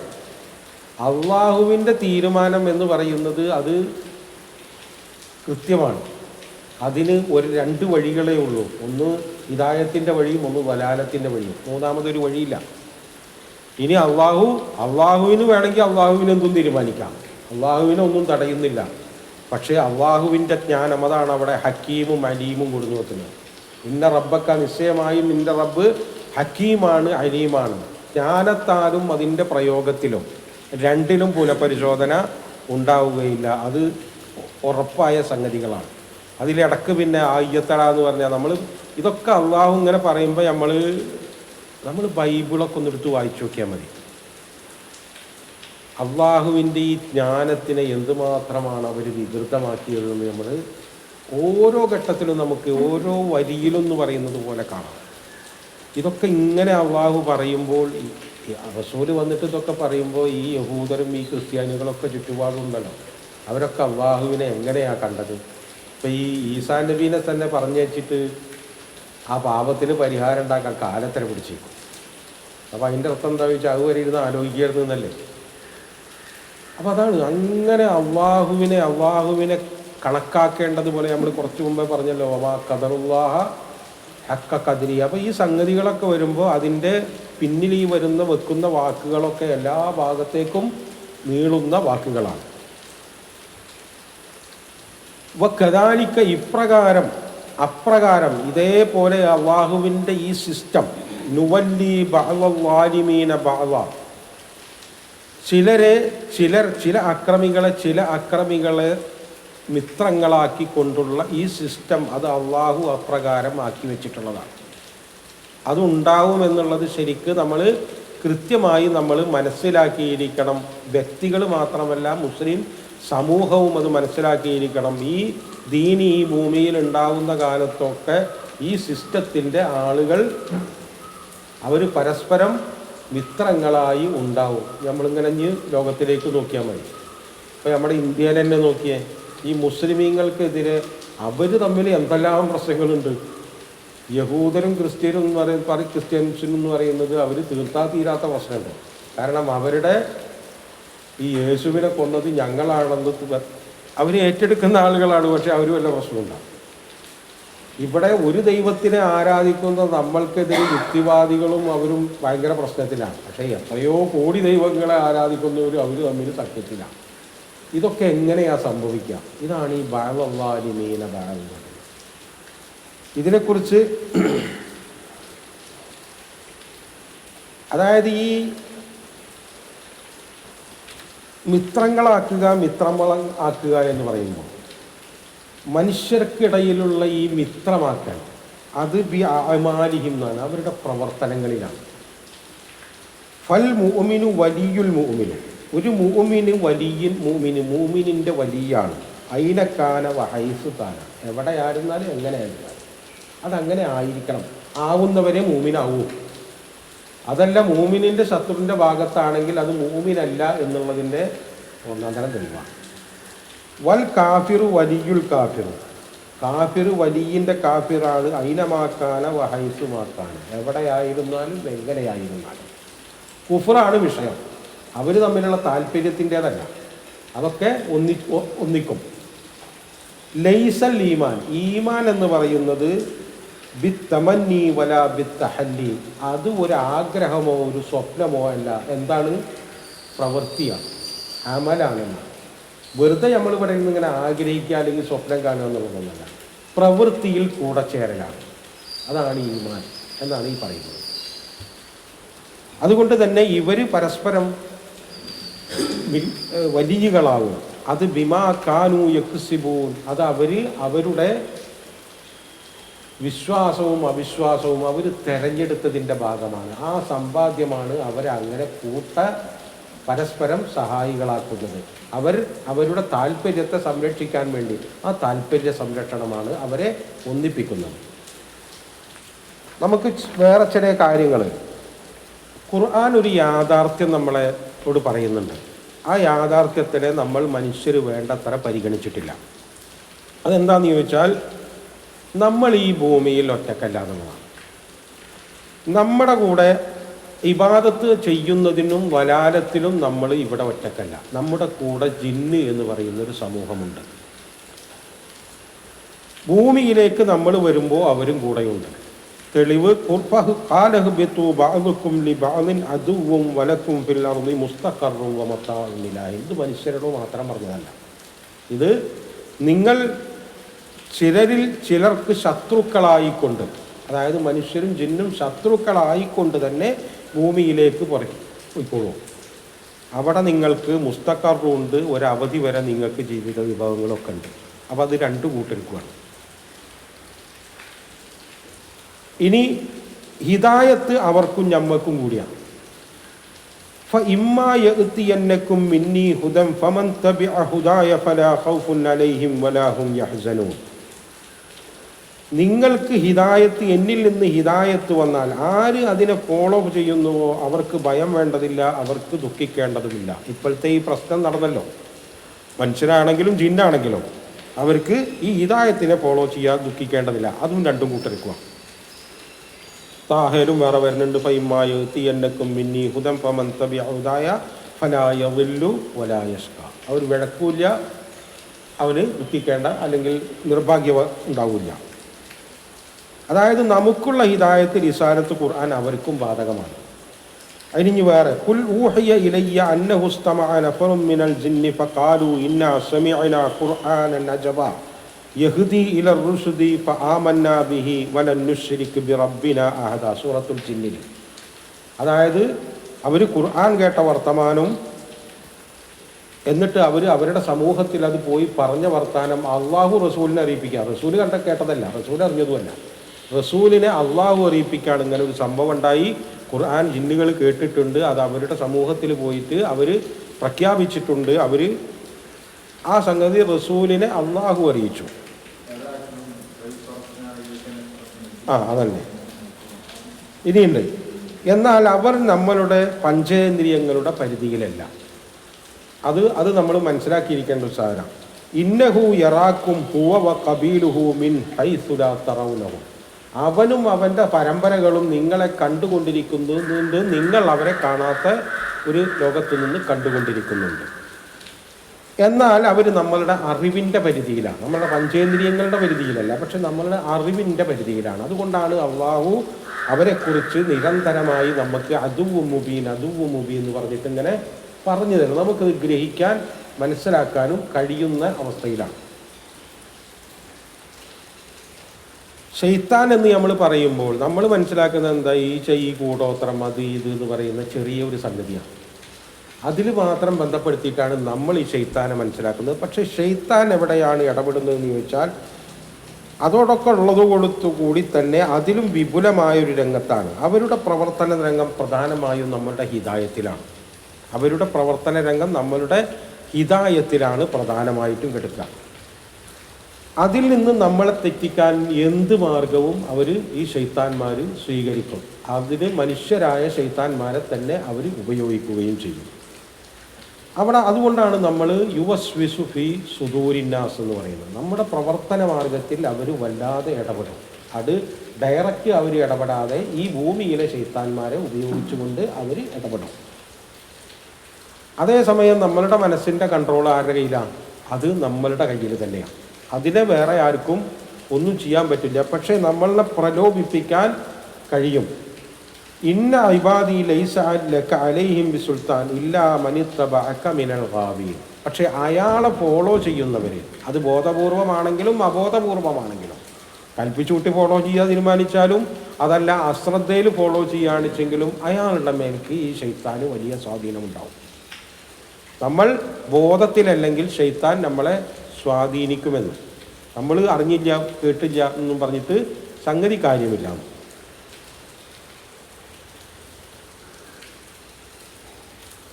അള്ളാഹുവിൻ്റെ തീരുമാനം എന്ന് പറയുന്നത് അത് കൃത്യമാണ്. അതിന് രണ്ട് വഴികളേ ഉള്ളൂ. ഒന്ന് ഹിദായത്തിൻ്റെ വഴിയും ഒന്ന് വലാലത്തിൻ്റെ വഴിയും. മൂന്നാമതൊരു വഴിയില്ല. ഇനി അള്ളാഹുവിന് വേണമെങ്കിൽ അള്ളാഹുവിന് എന്തും തീരുമാനിക്കാം. അള്ളാഹുവിനൊന്നും തടയുന്നില്ല. പക്ഷേ അള്ളാഹുവിൻ്റെ ജ്ഞാനം, അതാണ് അവിടെ ഹക്കീമും അലീമും കൊടുത്തു വെക്കുന്നത്. ഇന്ന റബ്ബക്ക, നിശ്ചയമായും നിൻ്റെ റബ്ബ് ഹക്കീമാണ് അലീമാണ്. ജ്ഞാനത്താലും അതിൻ്റെ പ്രയോഗത്തിലും രണ്ടിലും പുനഃപരിശോധന ഉണ്ടാവുകയില്ല. അത് ഉറപ്പായ സംഗതികളാണ്. അതിലിടക്ക് പിന്നെ ആയ്യത്തട എന്ന് പറഞ്ഞാൽ ഇതൊക്കെ അള്ളാഹു ഇങ്ങനെ പറയുമ്പോൾ നമ്മൾ ബൈബിളൊക്കെ ഒന്നെടുത്ത് വായിച്ചു നോക്കിയാൽ മതി. അള്ളാഹുവിൻ്റെ ഈ ജ്ഞാനത്തിനെ എന്തുമാത്രമാണ് അവർ വികൃതമാക്കിയതെന്ന് നമ്മൾ ഓരോ ഘട്ടത്തിലും നമുക്ക് ഓരോ വരിയിലും എന്ന് പറയുന്നത് പോലെ കാണാം. ഇതൊക്കെ ഇങ്ങനെ അള്ളാഹു പറയുമ്പോൾ, റസൂൽ വന്നിട്ട് ഇതൊക്കെ പറയുമ്പോൾ ഈ യഹൂദരും ഈ ക്രിസ്ത്യാനികളൊക്കെ ചുറ്റുപാടുണ്ടല്ലോ, അവരൊക്കെ അള്ളാഹുവിനെ എങ്ങനെയാണ് കണ്ടത്? ഇപ്പം ഈ ഈസാ നബീനെ തന്നെ പറഞ്ഞു വെച്ചിട്ട് ആ പാപത്തിന് പരിഹാരം ഉണ്ടാക്കാൻ കാലത്തിനെ പിടിച്ചേക്കും. അപ്പോൾ അതിൻ്റെ അർത്ഥം എന്താ വെച്ചാൽ അതുവരെ ഇരുന്ന് ആലോചിക്കരുത് എന്നല്ലേ. അപ്പോൾ അതാണ് അങ്ങനെ അള്ളാഹുവിനെ കണക്കാക്കേണ്ടതുപോലെ നമ്മൾ കുറച്ച് മുമ്പേ പറഞ്ഞല്ലോ, വമാ ഖദറുല്ലാഹ ഹക്ക ഖദ്രി. അപ്പോൾ ഈ സംഗതികളൊക്കെ വരുമ്പോൾ അതിൻ്റെ പിന്നിൽ ഈ വെക്കുന്ന വാക്കുകളൊക്കെ എല്ലാ ഭാഗത്തേക്കും നീളുന്ന വാക്കുകളാണ്. കദാലിക്ക, ഇപ്രകാരം അപ്രകാരം ഇതേപോലെ അള്ളാഹുവിൻ്റെ ഈ സിസ്റ്റം, നുവല്ലി ബഅ്ള ബഅ്ള, ചില അക്രമികളെ മിത്രങ്ങളാക്കിക്കൊണ്ടുള്ള ഈ സിസ്റ്റം, അത് അള്ളാഹു അപ്രകാരം ആക്കി വെച്ചിട്ടുള്ളതാണ്. അതുണ്ടാവുമെന്നുള്ളത് ശരിക്ക് നമ്മൾ കൃത്യമായി മനസ്സിലാക്കിയിരിക്കണം. വ്യക്തികൾ മാത്രമല്ല, മുസ്ലിം സമൂഹവും അത് മനസ്സിലാക്കിയിരിക്കണം. ഈ ദീൻ ഈ ഭൂമിയിൽ ഉണ്ടാവുന്ന കാലത്തൊക്കെ ഈ സിസ്റ്റത്തിൻ്റെ ആളുകൾ അവർ പരസ്പരം മിത്രങ്ങളായി ഉണ്ടാവും. നമ്മളിങ്ങനെ ലോകത്തിലേക്ക് നോക്കിയാൽ മതി. ഇപ്പോൾ നമ്മുടെ ഇന്ത്യയിൽ തന്നെ നോക്കിയേ, ഈ മുസ്ലിമീങ്ങൾക്കെതിരെ അവർ തമ്മിൽ എന്തെല്ലാം പ്രശ്നങ്ങളുണ്ട്. യഹൂദരും ക്രിസ്ത്യനും എന്ന് ക്രിസ്ത്യൻസിനും എന്ന് പറയുന്നത് അവർ തീർത്താൽ തീരാത്ത പ്രശ്നമുണ്ട്. കാരണം അവരുടെ ഈ യേശുവിനെ കൊന്നത് ഞങ്ങളാണെന്ന് അവർ ഏറ്റെടുക്കുന്ന ആളുകളാണ്. പക്ഷെ അവർ വല്ല പ്രശ്നമുണ്ടാകും. ഇവിടെ ഒരു ദൈവത്തിനെ ആരാധിക്കുന്ന നമ്മൾക്കെതിരെ യുക്തിവാദികളും അവരും ഭയങ്കര പ്രശ്നത്തിലാണ്. പക്ഷേ എത്രയോ കോടി ദൈവങ്ങളെ ആരാധിക്കുന്നവരും അവർ തമ്മിൽ സഖ്യത്തിലാണ്. ഇതൊക്കെ എങ്ങനെയാണ് സംഭവിക്കുക? ഇതാണ് ഈ ബഅ്ദുല്ലാഹിമീന ബഅ്ദൻ. ഇതിനെക്കുറിച്ച് അതായത് ഈ മിത്രങ്ങളാക്കുക എന്ന് പറയുമ്പോൾ മനുഷ്യർക്കിടയിലുള്ള ഈ മിത്രമാക്കൽ അത് ബി അഅ്മാലിഹിം എന്നാണ്, അവരുടെ പ്രവർത്തനങ്ങളിലാണ്. ഫൽ മുഅ്മിനു വലിയുൽ മുഅ്മിനു, ഒരു മുഅ്മിന് വലിയ മുഅ്മിനിൻ്റെ വലിയാണ്. ഐനക്കാന വഹൈസു താന, എവിടെയായിരുന്നാലും എങ്ങനെയായിരുന്നാലും അതങ്ങനെ ആയിരിക്കണം. ആവുന്നവരെ മുഅ്മിനാവൂ. അതല്ല മുഅ്മിനിൻ്റെ ശത്രുവിൻ്റെ ഭാഗത്താണെങ്കിൽ അത് മുഅ്മിനല്ല എന്നുള്ളതിൻ്റെ ഒന്നാന്തരം തെളിവാണ്. വൽ കാഫിറു വലിയുൽ കാഫിറു, കാഫിർ വലിയിൻ്റെ കാഫിറാണ്. ഐനമാക്കാന വഹൈസുമാക്കാന, എവിടെയായിരുന്നാലും എങ്ങനെയായിരുന്നാലും. കുഫറാണ് വിഷയം, അവർ തമ്മിലുള്ള താല്പര്യത്തിൻ്റേതല്ല. അതൊക്കെ ഒന്നിക്കും. ലൈസൽ ഈമാൻ, ഈമാൻ എന്ന് പറയുന്നത് ബിത്തമന്നി വല ബിത്തഹല്ലി, അത് ഒരു ആഗ്രഹമോ ഒരു സ്വപ്നമോ അല്ല. എന്താണ്? പ്രവൃത്തിയാണ്, അമലാണെന്ന്. വെറുതെ നമ്മളിവിടെ നിന്ന് ഇങ്ങനെ ആഗ്രഹിക്കുക അല്ലെങ്കിൽ സ്വപ്നം കാണുക എന്നുള്ളതൊന്നല്ല, പ്രവൃത്തിയിൽ കൂടെ ചേരലാണ്. അതാണ് ഈമാൻ എന്നാണ് ഈ പറയുന്നത്. അതുകൊണ്ട് തന്നെ ഇവർ പരസ്പരം വലിയകളാവും. അത് ബിമാ കാനു യക്സിബൂൻ, അത് അവരുടെ വിശ്വാസവും അവിശ്വാസവും അവർ തിരഞ്ഞെടുത്തതിൻ്റെ ഭാഗമാണ്. ആ സമ്പാദ്യമാണ് അവരെ അങ്ങനെ പരസ്പരം സഹായികളാക്കുന്നത്. അവരുടെ താല്പര്യത്തെ സംരക്ഷിക്കാൻ വേണ്ടി ആ താല്പര്യ സംരക്ഷണമാണ് അവരെ ഒന്നിപ്പിക്കുന്നത്. നമുക്ക് വേറെ ചില കാര്യങ്ങൾ ഖുർആൻ ഒരു യാഥാർത്ഥ്യം നമ്മളോട് പറയുന്നുണ്ട്. ആ യാഥാർത്ഥ്യത്തിനെ നമ്മൾ മനുഷ്യർ വേണ്ടത്ര പരിഗണിച്ചിട്ടില്ല. അതെന്താണെന്ന് ചോദിച്ചാൽ, നമ്മൾ ഈ ഭൂമിയിൽ ഒറ്റക്കല്ല എന്നുള്ളതാണ്. നമ്മുടെ കൂടെ ഇബാദത്ത് ചെയ്യുന്നതിനും വലാലത്തിലും നമ്മൾ ഇവിടെ ഒറ്റക്കല്ല. നമ്മുടെ കൂടെ ജിന്ന് എന്ന് പറയുന്നൊരു സമൂഹമുണ്ട്. ഭൂമിയിലേക്ക് നമ്മൾ വരുമ്പോൾ അവരും കൂടെയുണ്ട്. തെളിവ് ഇത് മനുഷ്യരോട് മാത്രം പറഞ്ഞതല്ല. ഇത് നിങ്ങൾ ചിലർക്ക് ശത്രുക്കളായിക്കൊണ്ട്, അതായത് മനുഷ്യരും ജിന്നും ശത്രുക്കളായിക്കൊണ്ട് തന്നെ ഭൂമിയിലേക്ക് പോയിക്കോളൂ. അവിടെ നിങ്ങൾക്ക് മുസ്തഖറുണ്ട്, ഒരവധി വരെ നിങ്ങൾക്ക് ജീവിത വിഭവങ്ങളൊക്കെ ഉണ്ട്. അപ്പോൾ അത് രണ്ടു കൂട്ടർക്കുമാണ്. ഇനി ഹിദായത്ത് അവർക്കും ഞമ്മക്കും കൂടിയാണ്. فإما يأتينكم مني هدى فمن تبع هداي فلا خوف عليهم ولا هم يحزنون. നിങ്ങൾക്ക് ഹിദായത്ത്, എന്നിൽ നിന്ന് ഹിദായത്ത് വന്നാൽ ആര് അതിനെ ഫോളോ ചെയ്യുന്നുവോ അവർക്ക് ഭയം വേണ്ടതില്ല, അവർക്ക് ദുഃഖിക്കേണ്ടതുമില്ല. ഇപ്പോഴത്തെ ഈ പ്രശ്നം നടന്നല്ലോ, മനുഷ്യരാണെങ്കിലും ജിന്നാണെങ്കിലും അവർക്ക് ഈ ഹിദായത്തിനെ ഫോളോ ചെയ്യാൻ ദുഃഖിക്കേണ്ടതില്ല. അതും രണ്ടും കൂട്ടർക്കുക. താഹേലും വേറെ വരുന്നുണ്ട്. ഫൈമായ തീയന്നക്കും മിന്നി ഹുദം ഫമൻ തബിഅ ഹുദായ ഫലാ യദില്ലു വലാ യഷ്ഖ. അവർ വിഴക്കൂല്ല, അവന് ദുഃഖിക്കേണ്ട അല്ലെങ്കിൽ നിർഭാഗ്യം ഉണ്ടാവില്ല. അതായത് നമുക്കുള്ള ഹിദായത്ത് റിസാലത്ത് ഖുർആൻ അവർക്കും ബാധകമാണ്. അതിന് വേറെ ഖുൽ ഊഹിയ ഇലയ്യ അന്നഹു ഇസ്തമഅ നഫറും മിനൽ ജിന്നി ഫഖാലു ഇന്നാ സമിഅനാ ഖുർആനൻ അജബ യഹ്ദി ഇലർ റുശ്ദി ഫആമന്നാ ബിഹി വലൻ നുശ്രിക് ബിറബ്ബിനാ അഹദ. സൂറത്തുൽ ജിന്നിൽ. അതായത് അവർ ഖുർആൻ കേട്ട വർത്തമാനം, എന്നിട്ട് അവരുടെ സമൂഹത്തിൽ അത് പോയി പറഞ്ഞ വർത്താനം അള്ളാഹു റസൂലിനെ അറിയിപ്പിക്കുക. റസൂൽ കേട്ടതല്ല, റസൂൽ അറിഞ്ഞതുമല്ല, റസൂലിനെ അള്ളാഹു അറിയിപ്പിക്കുകയാണ്. ഇങ്ങനെ ഒരു സംഭവം ഉണ്ടായി, ഖുർആൻ ജിന്നുകൾ കേട്ടിട്ടുണ്ട്, അത് അവരുടെ സമൂഹത്തിൽ പോയിട്ട് അവർ പ്രഖ്യാപിച്ചിട്ടുണ്ട്. അവർ ആ സംഗതി റസൂലിനെ അള്ളാഹു അറിയിച്ചു. അതന്നെ. ഇനിയുണ്ട്. എന്നാൽ അവർ നമ്മളുടെ പഞ്ചേന്ദ്രിയങ്ങളുടെ പരിധിയിലല്ല. അത് നമ്മൾ മനസ്സിലാക്കിയിരിക്കേണ്ട ഒരു സാധനം. ഇന്നഹു യറാക്കും ഹുവ വ ഖബീലുഹു മിൻ ഹൈസു ലാ തറൗനഹു. അവനും അവൻ്റെ പരമ്പരകളും നിങ്ങളെ കണ്ടുകൊണ്ടിരിക്കുന്നുണ്ട്, നിങ്ങൾ അവരെ കാണാത്ത ഒരു ലോകത്ത് നിന്ന് കണ്ടുകൊണ്ടിരിക്കുന്നുണ്ട്. എന്നാൽ അവർ നമ്മളുടെ അറിവിൻ്റെ പരിധിയിലാണ്, നമ്മളുടെ പഞ്ചേന്ദ്രിയങ്ങളുടെ പരിധിയിലല്ല, പക്ഷെ നമ്മളുടെ അറിവിൻ്റെ പരിധിയിലാണ്. അതുകൊണ്ടാണ് അള്ളാഹു അവരെക്കുറിച്ച് നിരന്തരമായി നമുക്ക് അദുവ്വു മുബീൻ എന്ന് പറഞ്ഞിട്ട് ഇങ്ങനെ പറഞ്ഞു തരും. നമുക്കത് ഗ്രഹിക്കാൻ മനസ്സിലാക്കാനും കഴിയുന്ന അവസ്ഥയിലാണ്. ഷെയ്ത്താൻ എന്ന് നമ്മൾ പറയുമ്പോൾ നമ്മൾ മനസ്സിലാക്കുന്നത് എന്താ? ഈ കൂടോത്രം അത് ഇത് എന്ന് പറയുന്ന ചെറിയ ഒരു സംഗതിയാണ്. അതിൽ മാത്രം ബന്ധപ്പെടുത്തിയിട്ടാണ് നമ്മൾ ഈ ഷെയ്ത്താനെ മനസ്സിലാക്കുന്നത്. പക്ഷേ ഷെയ്ത്താൻ എവിടെയാണ് ഇടപെടുന്നതെന്ന് ചോദിച്ചാൽ അതോടൊക്കെ ഉള്ളത് കൊടുത്തുകൂടി തന്നെ അതിലും വിപുലമായൊരു രംഗത്താണ്. അവരുടെ പ്രവർത്തന രംഗം പ്രധാനമായും നമ്മളുടെ ഹിദായത്തിലാണ്. അവരുടെ പ്രവർത്തന രംഗം നമ്മളുടെ ഹിദായത്തിലാണ് പ്രധാനമായിട്ടും കിടക്കുക. അതിൽ നിന്ന് നമ്മളെ തെറ്റിക്കാൻ എന്ത് മാർഗവും അവർ ഈ ഷെയ്ത്താന്മാർ സ്വീകരിക്കും. അതിന് മനുഷ്യരായ ഷെയ്ത്താന്മാരെ തന്നെ അവർ ഉപയോഗിക്കുകയും ചെയ്യും. അതുകൊണ്ടാണ് നമ്മൾ യുവസ്വിസു ഫി സുദൂരിന്നാസ് എന്ന് പറയുന്നത്. നമ്മുടെ പ്രവർത്തന മാർഗത്തിൽ അവർ വല്ലാതെ ഇടപെടും. അത് ഡയറക്റ്റ് അവർ ഇടപെടാതെ ഈ ഭൂമിയിലെ ഷെയ്ത്താന്മാരെ ഉപയോഗിച്ചുകൊണ്ട് അവർ ഇടപെടും. അതേസമയം നമ്മളുടെ മനസ്സിൻ്റെ കൺട്രോൾ ആരുടെ കയ്യിലാണ്? അത് നമ്മളുടെ കയ്യിൽ തന്നെയാണ്. അതിനെ വേറെ ആർക്കും ഒന്നും ചെയ്യാൻ പറ്റില്ല. പക്ഷേ നമ്മളെ പ്രലോഭിപ്പിക്കാൻ കഴിയും. ഇന്ന ഇബാദി ലൈസ ലക അലൈഹിം ബിസുൽത്താൻ ഇല്ലാ മനിത്തബഅക മിനൽ ഗാവീൻ. പക്ഷേ അയാളെ ഫോളോ ചെയ്യുന്നവർ, അത് ബോധപൂർവമാണെങ്കിലും അബോധപൂർവമാണെങ്കിലും, കൽപ്പിച്ചുകൂട്ടി ഫോളോ ചെയ്യാൻ തീരുമാനിച്ചാലും അതല്ല അശ്രദ്ധയിൽ ഫോളോ ചെയ്യുകയാണെങ്കിലും അയാളുടെ മേൽക്ക് ഈ ഷെയ്ത്താന് വലിയ സ്വാധീനമുണ്ടാവും. നമ്മൾ ബോധത്തിലല്ലെങ്കിൽ ഷെയ്ത്താൻ നമ്മളെ സ്വാധീനിക്കുമെന്ന്. നമ്മൾ അറിഞ്ഞില്ല കേട്ടില്ല എന്നും പറഞ്ഞിട്ട് സംഗതി കാര്യമില്ല.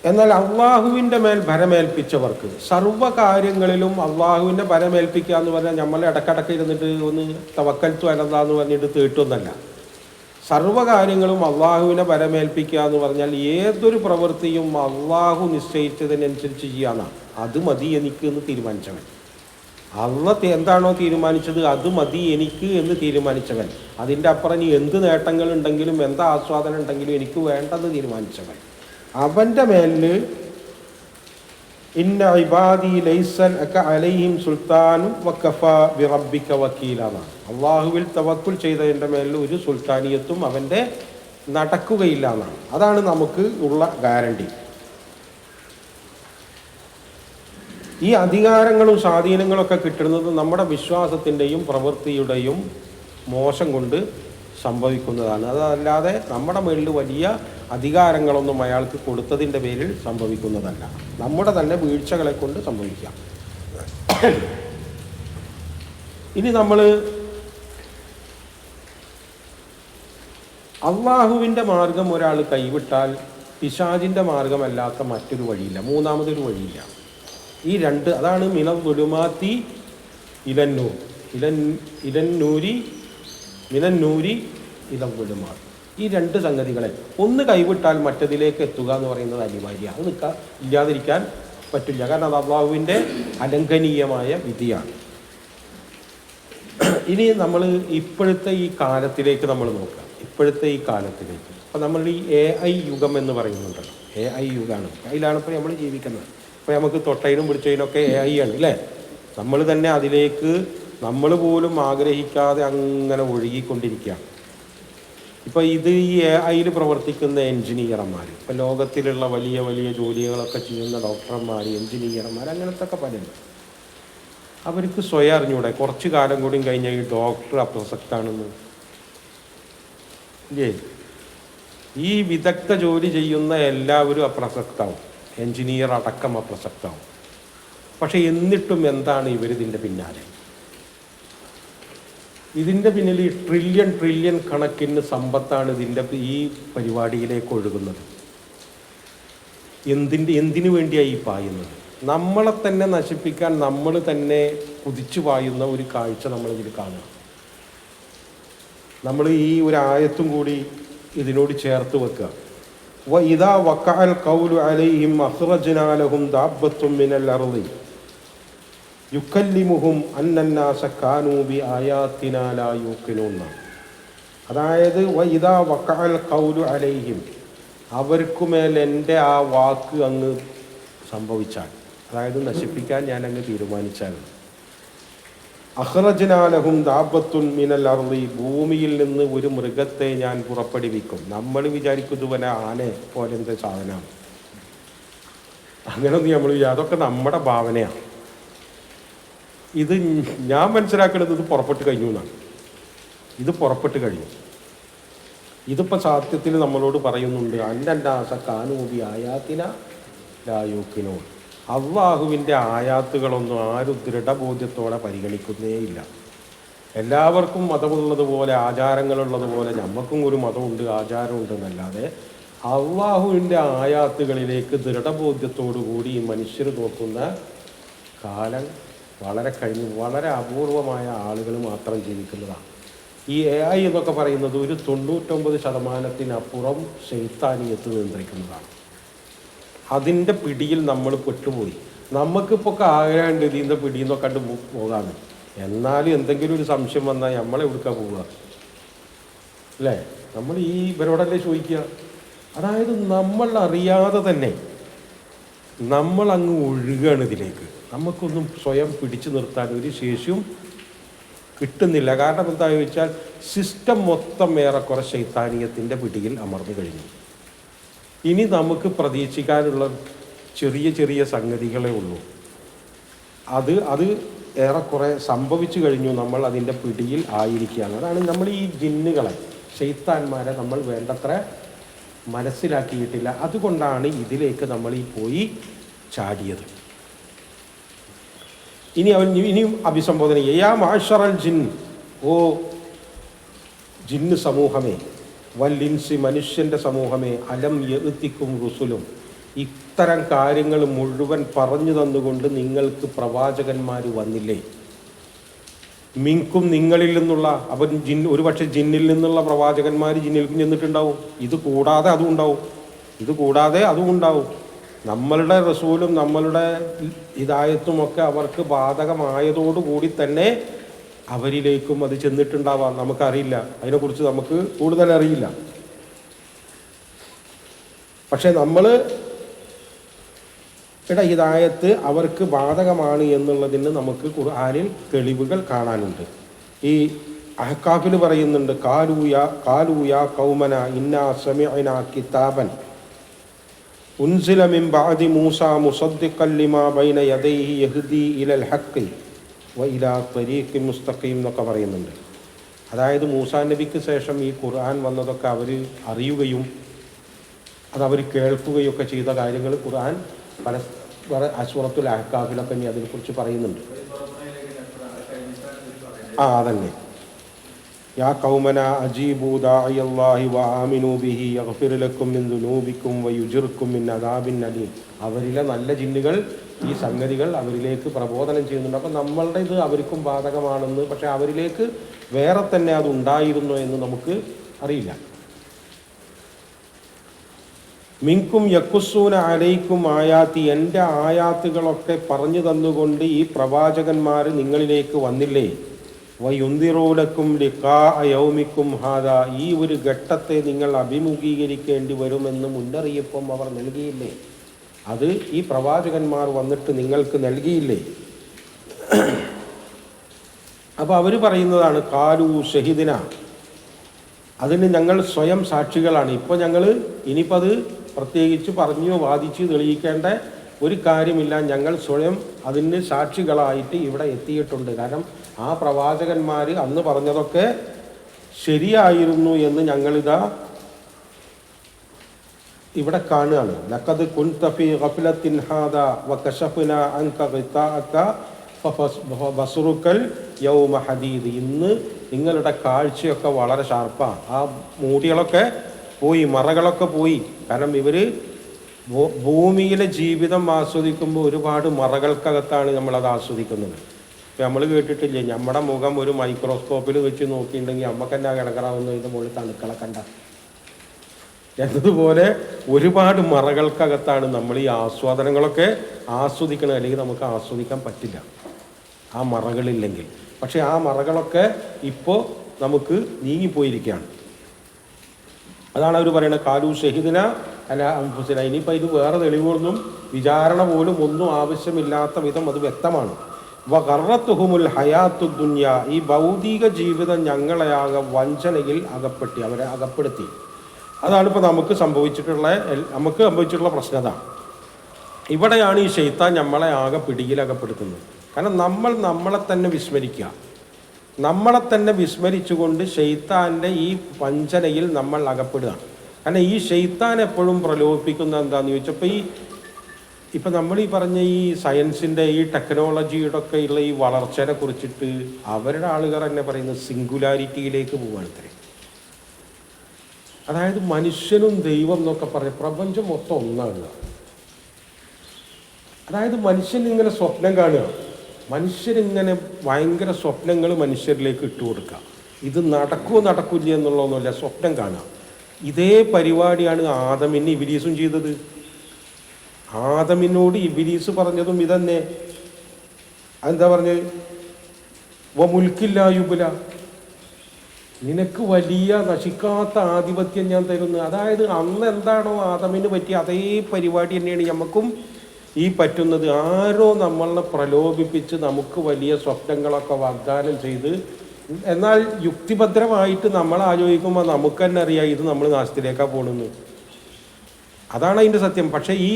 എന്നാൽ അള്ളാഹുവിൻ്റെ മേൽ ഭരമേൽപ്പിച്ചവർക്ക് സർവ്വകാര്യങ്ങളിലും അള്ളാഹുവിൻ്റെ ഭരമേൽപ്പിക്കുക എന്ന് പറഞ്ഞാൽ നമ്മളെ ഇടക്കിടക്ക് ഇരുന്നിട്ട് ഒന്ന് തവക്കൽത്തു അലല്ലാന്ന് പറഞ്ഞിട്ട് തീട്ടൊന്നല്ല. സർവ്വകാര്യങ്ങളും അള്ളാഹുവിനെ ഭരമേൽപ്പിക്കുക എന്ന് പറഞ്ഞാൽ ഏതൊരു പ്രവൃത്തിയും അള്ളാഹു നിശ്ചയിച്ചതിനനുസരിച്ച് ചെയ്യാന്നാണ്. അത് മതി എനിക്ക് എന്ന് തീരുമാനിച്ചവൻ, അള്ളാഹ് എന്താണോ തീരുമാനിച്ചത് അത് മതി എനിക്ക് എന്ന് തീരുമാനിച്ചവൻ, അതിൻ്റെ അപ്പുറം ഇനി എന്ത് നേട്ടങ്ങളുണ്ടെങ്കിലും എന്താ ആസ്വാദനം ഉണ്ടെങ്കിലും എനിക്ക് വേണ്ടെന്ന് തീരുമാനിച്ചവൻ, അവൻ്റെ മേലിൽ ഇന്ന ഇബാദി ലൈസൻ അക അലൈഹിം സുൽത്താനും വഖഫ ബിറബ്ബിക വക്കീലാണ്. അള്ളാഹുവിൽ തവക്കുൽ ചെയ്തതിൻ്റെ മേലിൽ ഒരു സുൽത്താനിയത്തും അവൻ്റെ നടക്കുകയില്ല എന്നാണ്. അതാണ് നമുക്ക് ഉള്ള ഗ്യാരണ്ടി. ഈ അധികാരങ്ങളും സ്വാധീനങ്ങളൊക്കെ കിട്ടുന്നത് നമ്മുടെ വിശ്വാസത്തിൻ്റെയും പ്രവൃത്തിയുടെയും മോശം കൊണ്ട് സംഭവിക്കുന്നതാണ്. അതല്ലാതെ നമ്മുടെ മേലിൽ വലിയ അധികാരങ്ങളൊന്നും അയാൾക്ക് കൊടുത്തതിൻ്റെ പേരിൽ സംഭവിക്കുന്നതല്ല, നമ്മുടെ തന്നെ വീഴ്ചകളെ കൊണ്ട് സംഭവിക്കാം. ഇനി നമ്മൾ അള്ളാഹുവിൻ്റെ മാർഗം ഒരാൾ കൈവിട്ടാൽ പിശാചിൻ്റെ മാർഗമല്ലാത്ത മറ്റൊരു വഴിയില്ല, മൂന്നാമതൊരു വഴിയില്ല. ഈ രണ്ട്, അതാണ് മിനൽ ദുലുമാത്തി ഇലന്നൂർ ഇലന്നൂരി മിനന്നൂരി ഇലൽ ദുലുമാത്ത്. ഈ രണ്ട് സംഗതികളെ ഒന്ന് കൈവിട്ടാൽ മറ്റതിലേക്ക് എത്തുക എന്ന് പറയുന്നത് അനിവാര്യമാണ്. അത് ഇല്ലാതിരിക്കാൻ പറ്റില്ല. കാരണം അത് അള്ളാഹുവിൻ്റെ അലംഘനീയമായ വിധിയാണ്. ഇനി നമ്മൾ ഇപ്പോഴത്തെ ഈ കാലത്തിലേക്ക് നമ്മൾ നോക്കാം. ഇപ്പോഴത്തെ ഈ കാലത്തിലേക്ക് അപ്പോൾ നമ്മൾ ഈ AI യുഗം എന്ന് പറയുന്നുണ്ടല്ലോ, AI യുഗമാണ്. അതിലാണ് ഇപ്പോൾ നമ്മൾ ജീവിക്കുന്നത്. ഇപ്പോൾ നമുക്ക് തൊട്ടതിനും പിടിച്ചതിനൊക്കെ AI ആണ് അല്ലേ? നമ്മൾ തന്നെ അതിലേക്ക് നമ്മൾ പോലും ആഗ്രഹിക്കാതെ അങ്ങനെ ഒഴുകിക്കൊണ്ടിരിക്കുകയാണ്. ഇപ്പോൾ ഈ AIയിൽ പ്രവർത്തിക്കുന്ന എൻജിനീയർമാർ, ഇപ്പോൾ ലോകത്തിലുള്ള വലിയ വലിയ ജോലികളൊക്കെ ചെയ്യുന്ന ഡോക്ടർമാർ, എൻജിനീയർമാർ, അങ്ങനത്തെ ഒക്കെ പലരും, അവർക്ക് സ്വയം അറിഞ്ഞൂടെ കുറച്ച് കാലം കൂടി കഴിഞ്ഞാൽ ഈ ഡോക്ടർ അപ്രസക്താണെന്ന് ഇല്ലേ? ഈ വിദഗ്ധ ജോലി ചെയ്യുന്ന എല്ലാവരും അപ്രസക്താവും, എൻജിനീയർ അടക്കം അപ്രസക്താവും. പക്ഷെ എന്നിട്ടും എന്താണ് ഇവരിതിൻ്റെ പിന്നാലെ? ഇതിൻ്റെ പിന്നിൽ ഈ ട്രില്യൺ കണക്കിന് സമ്പത്താണ് ഈ പരിപാടിയിലേക്ക് ഒഴുകുന്നത്. എന്തിനു വേണ്ടിയാണ് ഈ പായുന്നത്? നമ്മളെ തന്നെ നശിപ്പിക്കാൻ നമ്മൾ തന്നെ കുതിച്ചു പായുന്ന ഒരു കാഴ്ച നമ്മളിതിൽ കാണുക. നമ്മൾ ഈ ഒരു ആയത്തും കൂടി ഇതിനോട് ചേർത്ത് വെക്കുക. വഇദാ വഖഅൽ ഖൗലു അലൈഹിം അഖ്റജ്നാ ലഹും ദാബ്ബത്തും മിനൽ അർളി യുകല്ലിമുഹും അന്നന്നാസ കാനൂ ബിആയാതിനാ ലാ യൂഖിനൂൻ. അതായത് വഇദാ വഖഅൽ ഖൗലു അലൈഹിം, അവർക്കുമേൽ എൻ്റെ ആ വാക്ക് അങ്ങ് സംഭവിച്ചാൽ, അതായത് നശിപ്പിക്കാൻ ഞാൻ അങ്ങ് തീരുമാനിച്ചാൽ, അഖ്റജ്നാ ലഹും ദാബ്ബത്തുൻ മിനൽ അർളി, ഭൂമിയിൽ നിന്ന് ഒരു മൃഗത്തെ ഞാൻ പുറപ്പെടുവിക്കും. നമ്മൾ വിചാരിക്കുന്നത് പോലെ ആന പോലത്തെ സാധനമാണ്, അങ്ങനെയൊന്നും നമ്മൾ അതൊക്കെ നമ്മുടെ ഭാവനയാണ്. ഇത് ഞാൻ മനസ്സിലാക്കുന്നത് ഇത് പുറപ്പെട്ട് കഴിഞ്ഞു എന്നാണ്. ഇത് പുറപ്പെട്ട് കഴിഞ്ഞു. ഇതിപ്പോൾ സത്യത്തിൽ നമ്മളോട് പറയുന്നുണ്ട്, അന്നന്നാസ കാനൂബി ആയാത്തിന ലായൂക്കിനോ, അള്ളാഹുവിൻ്റെ ആയാത്തുകളൊന്നും ആരും ദൃഢബോധ്യത്തോടെ പരിഗണിക്കുന്നേയില്ല. എല്ലാവർക്കും മതമുള്ളതുപോലെ ആചാരങ്ങളുള്ളതുപോലെ നമുക്കും ഒരു മതമുണ്ട്, ആചാരമുണ്ട് എന്നല്ലാതെ അള്ളാഹുവിൻ്റെ ആയാത്തുകളിലേക്ക് ദൃഢബോധ്യത്തോടു കൂടി ഈ മനുഷ്യർ നോക്കുന്ന കാലം വളരെ കഴിഞ്ഞ് വളരെ അപൂർവമായ ആളുകൾ മാത്രം ജീവിക്കുന്നതാണ്. ഈ AI എന്നൊക്കെ പറയുന്നത് ഒരു 99% ശൈത്താനിയത്ത് നിയന്ത്രിക്കുന്നതാണ്. അതിൻ്റെ പിടിയിൽ നമ്മൾ പെട്ടുപോയി. നമുക്കിപ്പോൾ ആഗ്രഹമുണ്ട് ഇതിൻ്റെ പിടിയിൽ നിന്നൊക്കെ കണ്ട് പോകാമെന്ന്. എന്നാലും എന്തെങ്കിലും ഒരു സംശയം വന്നാൽ നമ്മളെവിടുക്കാണ് പോവുക അല്ലേ? നമ്മൾ ഈ ഇവരോടല്ലേ ചോദിക്കുക. അതായത് നമ്മൾ അറിയാതെ തന്നെ നമ്മൾ അങ്ങ് ഒഴുകുകയാണ് ഇതിലേക്ക്. നമുക്കൊന്നും സ്വയം പിടിച്ചു നിർത്താൻ ഒരു ശേഷിയും കിട്ടുന്നില്ല. കാരണം എന്താണെന്ന് ചോദിച്ചാൽ സിസ്റ്റം മൊത്തം ഏറെക്കുറെ ശൈത്താനീയത്തിൻ്റെ പിടിയിൽ അമർന്നു കഴിഞ്ഞു. ഇനി നമുക്ക് പ്രതീക്ഷിക്കാനുള്ള ചെറിയ ചെറിയ സംഗതികളേ ഉള്ളൂ. അത് ഏറെക്കുറെ സംഭവിച്ചു കഴിഞ്ഞു. നമ്മൾ അതിൻ്റെ പിടിയിൽ ആയിരിക്കുകയാണ്. അതാണ് നമ്മൾ ഈ ജിന്നുകളെ, ശൈത്താന്മാരെ നമ്മൾ വേണ്ടത്ര മനസ്സിലാക്കിയിട്ടില്ല. അതുകൊണ്ടാണ് ഇതിലേക്ക് നമ്മൾ ഈ പോയി ചാടിയത്. ഇനിയും അഭിസംബോധന ചെയ്യുക. യാ മാഷറൽ ജിൻ, ഓ ജിന്ന് സമൂഹമേ, വല്ലിൻസി മനുഷ്യൻ്റെ സമൂഹമേ, അലം യഅ്തിക്കും റുസുലും, ഇത്തരം കാര്യങ്ങൾ മുഴുവൻ പറഞ്ഞു തന്നുകൊണ്ട് നിങ്ങൾക്ക് പ്രവാചകന്മാർ വന്നില്ലേ? മിങ്കും, നിങ്ങളിൽ നിന്നുള്ള, അവൻ ഒരുപക്ഷെ ജിന്നിൽ നിന്നുള്ള പ്രവാചകന്മാർ ജിന്നിൽക്കും ചെന്നിട്ടുണ്ടാവും. ഇത് കൂടാതെ അതും ഉണ്ടാവും. നമ്മളുടെ റസൂലും നമ്മളുടെ ഹിദായത്തുമൊക്കെ അവർക്ക് ബാധകമായതോടുകൂടി തന്നെ അവരിലേക്കും അത് ചെന്നിട്ടുണ്ടാവാം. നമുക്കറിയില്ല, അതിനെക്കുറിച്ച് നമുക്ക് കൂടുതൽ അറിയില്ല. പക്ഷെ നമ്മളുടെ ഹിദായത്ത് അവർക്ക് ബാധകമാണ് എന്നുള്ളതിന് നമുക്ക് ഖുർആനിൽ തെളിവുകൾ കാണാനുണ്ട്. ഈ അഹ്കാഫിൽ പറയുന്നുണ്ട്, കാലൂയ കൗമന ഇന്നാ സമിഅനാ കിതാബൻ ഉൻസില മിൻ ബഅദി മൂസാ മുസദ്ദിഖൻ ലിമാ ബൈന യദൈഹി യഹ്ദി ഇലൽ ഹഖ് വ ഇലാ ത്വരീഖിൻ മുസ്തഖീം എന്നൊക്കെ പറയുന്നുണ്ട്. അതായത് മൂസാ നബിക്ക് ശേഷം ഈ ഖുർആൻ വന്നതൊക്കെ അവർ അറിയുകയും അതവർ കേൾക്കുകയൊക്കെ ചെയ്ത കാര്യങ്ങൾ ഖുർആൻ പല സൂറത്തുൽ അഹ്കാഫിലൊക്കെ ഇനി അതിനെക്കുറിച്ച് പറയുന്നുണ്ട്. അതന്നെ, യാ കൗമന അജീബു ദാഇയല്ലാഹി വ ആമിനു ബിഹി യഗ്ഫിർ ലക്കും മിൻ ദുനൂബിക്കും വ യുജിർക്കും മിൻ അദാബിൻ അലീം. അവരിലെ നല്ല ജിന്നുകൾ ഈ സംഗതികൾ അവരിലേക്ക് പ്രബോധനം ചെയ്യുന്നുണ്ട്. അപ്പം നമ്മളുടെ ഇത് അവർക്കും ബാധകമാണെന്ന്, പക്ഷെ അവരിലേക്ക് വേറെ തന്നെ അത് ഉണ്ടായിരുന്നു എന്ന് നമുക്ക് അറിയില്ല. മിൻകും യക്കുസൂന അലൈക്കും ആയാത്തി, എൻ്റെ ആയാത്തുകളൊക്കെ പറഞ്ഞു തന്നുകൊണ്ട് ഈ പ്രവാചകന്മാർ നിങ്ങളിലേക്ക് വന്നില്ലേ? വയുന്തിറൂലക്കും ലിഖാ യൗമിക്കും ഹാദാ, ഈ ഒരു ഘട്ടത്തെ നിങ്ങൾ അഭിമുഖീകരിക്കേണ്ടി വരുമെന്ന് മുന്നറിയിപ്പും അവർ നൽകിയില്ലേ? അത് ഈ പ്രവാചകന്മാർ വന്നിട്ട് നിങ്ങൾക്ക് നൽകിയില്ലേ? അപ്പോൾ അവർ പറയുന്നതാണ് കാലു ഷഹിദിന, അതിന് ഞങ്ങൾ സ്വയം സാക്ഷികളാണ്. ഇപ്പോൾ ഇനിയിപ്പോൾ അത് പ്രത്യേകിച്ച് പറഞ്ഞു വാദിച്ച് തെളിയിക്കേണ്ട ഒരു കാര്യമില്ല. ഞങ്ങൾ സ്വയം അതിന് സാക്ഷികളായിട്ട് ഇവിടെ എത്തിയിട്ടുണ്ട്. കാരണം ആ പ്രവാചകന്മാർ അന്ന് പറഞ്ഞതൊക്കെ ശരിയായിരുന്നു എന്ന് ഞങ്ങളിതാ ഇവിടെ കാണുകയാണ്. ലഖദ് കുൻത ഫീ ഗഫ്ലത്തിൻ ഹാദാ വകശഫ്നാ അൻക ഗിതാഅക ഫബസ്റുകൽ യൗമ ഹദീദ്. ഇന്ന് നിങ്ങളുടെ കാഴ്ചയൊക്കെ വളരെ ഷാർപ്പാണ്. ആ മൂടികളൊക്കെ പോയി, മറകളൊക്കെ പോയി. കാരണം ഇവർ ഭൂമിയിലെ ജീവിതം ആസ്വദിക്കുമ്പോൾ ഒരുപാട് മറകൾക്കകത്താണ് നമ്മളത് ആസ്വദിക്കുന്നത്. ഇപ്പം നമ്മൾ കേട്ടിട്ടില്ലേ, നമ്മുടെ മുഖം ഒരു മൈക്രോസ്കോപ്പിൽ വെച്ച് നോക്കിയിട്ടുണ്ടെങ്കിൽ നമുക്ക് തന്നെ കിടക്കറാവുന്നതിൻ്റെ മുകളിൽ തണുക്കളെ കണ്ട എന്നതുപോലെ ഒരുപാട് മറകൾക്കകത്താണ് നമ്മൾ ഈ ആസ്വാദനങ്ങളൊക്കെ ആസ്വദിക്കണം. അല്ലെങ്കിൽ നമുക്ക് ആസ്വദിക്കാൻ പറ്റില്ല ആ മറകളില്ലെങ്കിൽ. പക്ഷേ ആ മറകളൊക്കെ ഇപ്പോൾ നമുക്ക് നീങ്ങിപ്പോയിരിക്കുകയാണ്. അതാണ് അവർ പറയുന്നത്, കാലു ഷഹിദിന അല അൻഫുസിന. ഇനിയിപ്പോൾ ഇത് വേറെ തെളിവുകളൊന്നും വിചാരണ പോലും ഒന്നും ആവശ്യമില്ലാത്ത വിധം അത് വ്യക്തമാണ്. വഗറത്തുഹുമുൽ ഹയാത്തു ദുനിയ, ഈ ഭൗതിക ജീവിതം ഞങ്ങളെയാകെ വഞ്ചനയിൽ അവരെ അകപ്പെടുത്തി. അതാണ് ഇപ്പോൾ നമുക്ക് സംഭവിച്ചിട്ടുള്ള പ്രശ്നത. ഇവിടെയാണ് ഈ ശൈത്താൻ നമ്മളെ ആകെ പിടിയിലകപ്പെടുത്തുന്നത്. കാരണം നമ്മളെ തന്നെ വിസ്മരിക്കുക. നമ്മളെ തന്നെ വിസ്മരിച്ചുകൊണ്ട് ശൈത്താൻ്റെ ഈ വഞ്ചനയിൽ നമ്മൾ അകപ്പെടുക. കാരണം ഈ ശൈത്താൻ എപ്പോഴും പ്രലോഭിപ്പിക്കുന്ന എന്താണെന്ന് ചോദിച്ചപ്പോൾ ഇപ്പം നമ്മൾ ഈ പറഞ്ഞ ഈ സയൻസിൻ്റെ ഈ ടെക്നോളജിയുടെ ഒക്കെ ഉള്ള ഈ വളർച്ചയെ കുറിച്ചിട്ട് അവരുടെ ആളുകൾ തന്നെ പറയുന്നത് സിംഗുലാരിറ്റിയിലേക്ക് പോവുകയാണ്. അതായത് മനുഷ്യനും ദൈവം എന്നൊക്കെ പറഞ്ഞ പ്രപഞ്ചം മൊത്തം ഒന്നാണ്. അതായത് മനുഷ്യൻ ഇങ്ങനെ സ്വപ്നം കാണുക, മനുഷ്യരിങ്ങനെ ഭയങ്കര സ്വപ്നങ്ങൾ മനുഷ്യരിലേക്ക് ഇട്ടുകൊടുക്കുക. ഇത് നടക്കില്ല എന്നുള്ളതൊന്നുമല്ല, സ്വപ്നം കാണുക. ഇതേ പരിപാടിയാണ് ആദമിന് ഇബ്ലീസും ചെയ്തത്. ആദമിനോട് ഇബ്ലീസ് പറഞ്ഞതും ഇതന്നെ. അതെന്താ പറഞ്ഞത്? മുൽക്കില്ലായുബുല, നിനക്ക് വലിയ നശിക്കാത്ത ആധിപത്യം ഞാൻ തരുന്നു. അതായത് അന്ന് എന്താണോ ആദമിന് പറ്റിയ അതേ പരിപാടി തന്നെയാണ് നമുക്കും ഈ പറ്റുന്നത്. ആരോ നമ്മളെ പ്രലോഭിപ്പിച്ച് നമുക്ക് വലിയ സ്വപ്നങ്ങളൊക്കെ വാഗ്ദാനം ചെയ്ത്, എന്നാൽ യുക്തിഭദ്രമായിട്ട് നമ്മൾ ആലോചിക്കുമ്പോൾ നമുക്ക് തന്നെ അറിയാം ഇത് നമ്മൾ നാശത്തിലേക്കാണ് പോകുന്നത്. അതാണ് അതിൻ്റെ സത്യം. പക്ഷേ ഈ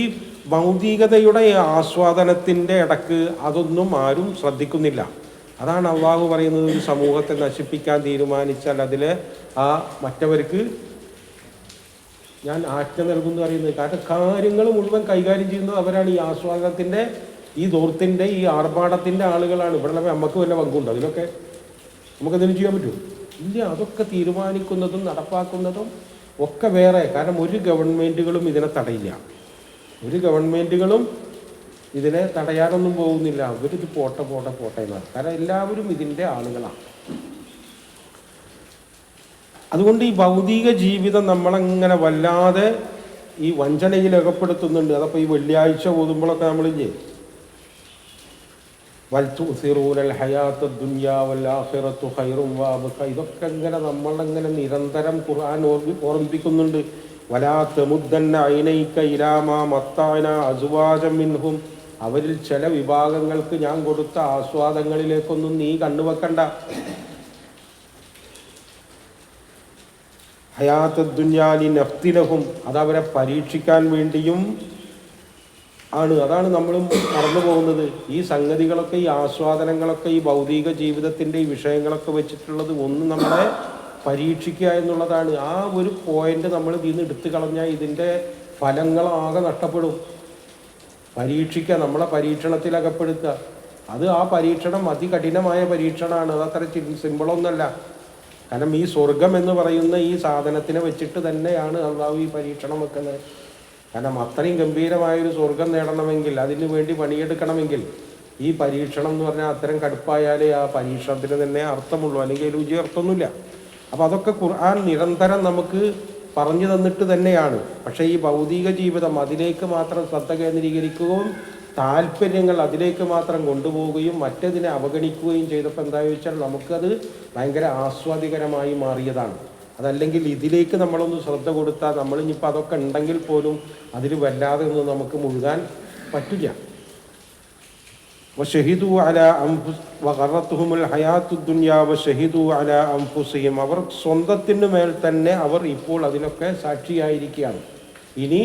ഭൗതികതയുടെ ആസ്വാദനത്തിൻ്റെ ഇടക്ക് അതൊന്നും ആരും ശ്രദ്ധിക്കുന്നില്ല. അതാണ് അള്ളാഹു പറയുന്നത്, ഒരു സമൂഹത്തെ നശിപ്പിക്കാൻ തീരുമാനിച്ചാൽ അതിലെ മറ്റവർക്ക് ഞാൻ ആജ്ഞ നൽകുമെന്ന് പറയുന്നത്. കാരണം കാര്യങ്ങൾ മുഴുവൻ കൈകാര്യം ചെയ്യുന്നത് അവരാണ്. ഈ ആസ്വാദനത്തിൻ്റെ, ഈ ദൂർത്തിൻ്റെ, ഈ ആർഭാടത്തിൻ്റെ ആളുകളാണ്. ഇവിടെ നമുക്ക് വല്ല പങ്കുണ്ട് അതിലൊക്കെ? നമുക്കതിന് ചെയ്യാൻ പറ്റുമോ? ഇല്ല. അതൊക്കെ തീരുമാനിക്കുന്നതും നടപ്പാക്കുന്നതും ഒക്കെ വേറെ. കാരണം ഒരു ഗവൺമെൻറ്റുകളും ഇതിനെ തടയില്ല. ഒരു ഗവൺമെൻറ്റുകളും ഇതിനെ തടയാനൊന്നും പോകുന്നില്ല. അവരിത് പോട്ടെ എന്നാണ്. കാരണം എല്ലാവരും ഇതിൻ്റെ ആളുകളാണ്. അതുകൊണ്ട് ഈ ഭൗതിക ജീവിതം നമ്മളങ്ങനെ വല്ലാതെ ഈ വഞ്ചനയിൽ അകപ്പെടുത്തുന്നുണ്ട്. അതപ്പോൾ ഈ വെള്ളിയാഴ്ച ഓതുമ്പോഴൊക്കെ നമ്മളില്ലേ, വൽതുസിറൂനൽ ഹയാത്ത ദുനിയാ വൽ ആഖിറത്തു ഖൈറും വഅബ്ഖ, ഇതൊക്കെ ഇങ്ങനെ നമ്മളങ്ങനെ നിരന്തരം ഖുർആൻ ഓർമ്മിപ്പിക്കുന്നുണ്ട്. വലാ തമുദ്ദന്ന ഐനൈക ഇലാ മാ മത്തഅനാ അസ്വാജം മിൻഹും, അവരിൽ ചില വിഭാഗങ്ങൾക്ക് ഞാൻ കൊടുത്ത ആസ്വാദങ്ങളിലേക്കൊന്നും നീ കണ്ണുവെക്കണ്ട. ഹയാത്ത ദുനിയാലി നഫ്തിലഹും, അതവരെ പരീക്ഷിക്കാൻ വേണ്ടിയും ആണ്. അതാണ് നമ്മളും മറന്നു പോകുന്നത്. ഈ സംഗതികളൊക്കെ, ഈ ആസ്വാദനങ്ങളൊക്കെ, ഈ ഭൗതിക ജീവിതത്തിൻ്റെ ഈ വിഷയങ്ങളൊക്കെ വെച്ചിട്ടുള്ളത് ഒന്ന് നമ്മളെ പരീക്ഷിക്കുക എന്നുള്ളതാണ്. ആ ഒരു പോയിന്റ് നമ്മൾ ഇതിൽ നിന്ന് എടുത്തു കളഞ്ഞാൽ ഇതിൻ്റെ ഫലങ്ങളാകെ നഷ്ടപ്പെടും. പരീക്ഷിക്കുക, നമ്മളെ പരീക്ഷണത്തിൽ അകപ്പെടുത്തുക. ആ പരീക്ഷണം അതികഠിനമായ പരീക്ഷണമാണ്. അതത്ര സിമ്പിളൊന്നുമല്ല. കാരണം ഈ സ്വർഗം എന്ന് പറയുന്ന ഈ സാധനത്തിനെ വെച്ചിട്ട് തന്നെയാണ് അള്ളാഹു ഈ പരീക്ഷണം വെക്കുന്നത്. കാരണം അത്രയും ഗംഭീരമായൊരു സ്വർഗം നേടണമെങ്കിൽ, അതിന് വേണ്ടി പണിയെടുക്കണമെങ്കിൽ ഈ പരീക്ഷണം എന്ന് പറഞ്ഞാൽ അത്തരം കടുപ്പായാലേ ആ പരീക്ഷണത്തിന് തന്നെ അർത്ഥമുള്ളൂ, അല്ലെങ്കിൽ രുചി അർത്ഥമൊന്നുമില്ല. അപ്പോൾ അതൊക്കെ ഖുർആൻ നിരന്തരം നമുക്ക് പറഞ്ഞു തന്നിട്ട് തന്നെയാണ്. പക്ഷേ ഈ ഭൗതിക ജീവിതം അതിലേക്ക് മാത്രം ശ്രദ്ധ കേന്ദ്രീകരിക്കുകയും താല്പര്യങ്ങൾ അതിലേക്ക് മാത്രം കൊണ്ടുപോവുകയും മറ്റതിനെ അവഗണിക്കുകയും ചെയ്തപ്പോൾ എന്താണെന്ന് വെച്ചാൽ നമുക്കത് ഭയങ്കര ആസ്വാദികരമായി മാറിയതാണ്. അതല്ലെങ്കിൽ ഇതിലേക്ക് നമ്മളൊന്ന് ശ്രദ്ധ കൊടുത്താൽ നമ്മളിനിപ്പോൾ അതൊക്കെ ഉണ്ടെങ്കിൽ പോലും അതിൽ വല്ലാതെ ഒന്നും നമുക്ക് മുഴുകാൻ പറ്റില്ല. വശഹിദു അലാ വഗറത്തുഹുമുൽ ഹയാത്തുദ് ദുനിയാ വശഹിദു അലാ അൻഫുസിഹിം, അവർ സ്വന്തത്തിന് മേൽ തന്നെ അവർ ഇപ്പോൾ അതിലൊക്കെ സാക്ഷിയായിരിക്കുകയാണ്. ഇനി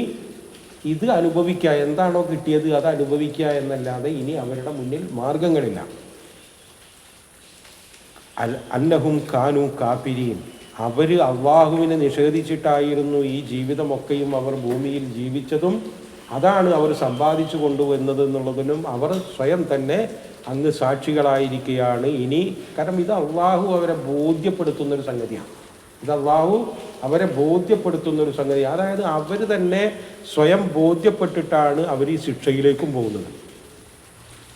ഇത് അനുഭവിക്കുക, എന്താണോ കിട്ടിയത് അത് അനുഭവിക്കുക എന്നല്ലാതെ ഇനി അവരുടെ മുന്നിൽ മാർഗങ്ങളില്ല. അന്നഹും കാനു കാഫിരീൻ, അവർ അള്ളാഹുവിനെ നിഷേധിച്ചിട്ടായിരുന്നു ഈ ജീവിതമൊക്കെയും അവർ ഭൂമിയിൽ ജീവിച്ചതും. അതാണ് അവർ സമ്പാദിച്ചു കൊണ്ടുവന്നത് എന്നുള്ളതിനും അവർ സ്വയം തന്നെ അങ്ങ് സാക്ഷികളായിരിക്കുകയാണ് ഇനി. കാരണം ഇത് അള്ളാഹു അവരെ ബോധ്യപ്പെടുത്തുന്നൊരു സംഗതിയാണ്. ഇത് അള്ളാഹു അവരെ ബോധ്യപ്പെടുത്തുന്നൊരു സംഗതി. അതായത് അവർ തന്നെ സ്വയം ബോധ്യപ്പെട്ടിട്ടാണ് അവർ ഈ ശിക്ഷയിലേക്കും പോകുന്നത്.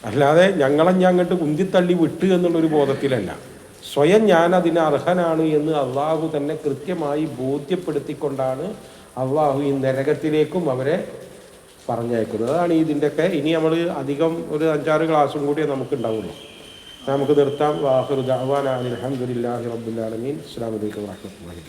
അല്ലാതെ ഞങ്ങളഞ്ഞങ്ങോട്ട് ഉന്തിത്തള്ളി വിട്ട് എന്നുള്ളൊരു ബോധത്തിലല്ല. സ്വയം ഞാൻ അതിന് അർഹനാണ് എന്ന് അള്ളാഹു തന്നെ കൃത്യമായി ബോധ്യപ്പെടുത്തിക്കൊണ്ടാണ് അള്ളാഹു ഈ നരകത്തിലേക്കും അവരെ പറഞ്ഞയക്കുന്നത്. അതാണ് ഇതിൻ്റെയൊക്കെ. ഇനി നമ്മൾ അധികം ഒരു 5-6 ക്ലാസ്സും കൂടിയേ നമുക്ക് ഉണ്ടാവുള്ളൂ. നമുക്ക് നിർത്താം. വാഹിറു ദഅ്വാനാ അൽഹംദുലില്ലാഹി റബ്ബിൽ ആലമീൻ. അസ്സലാമു അലൈക്കും വറഹ്മത്തുള്ളാഹി.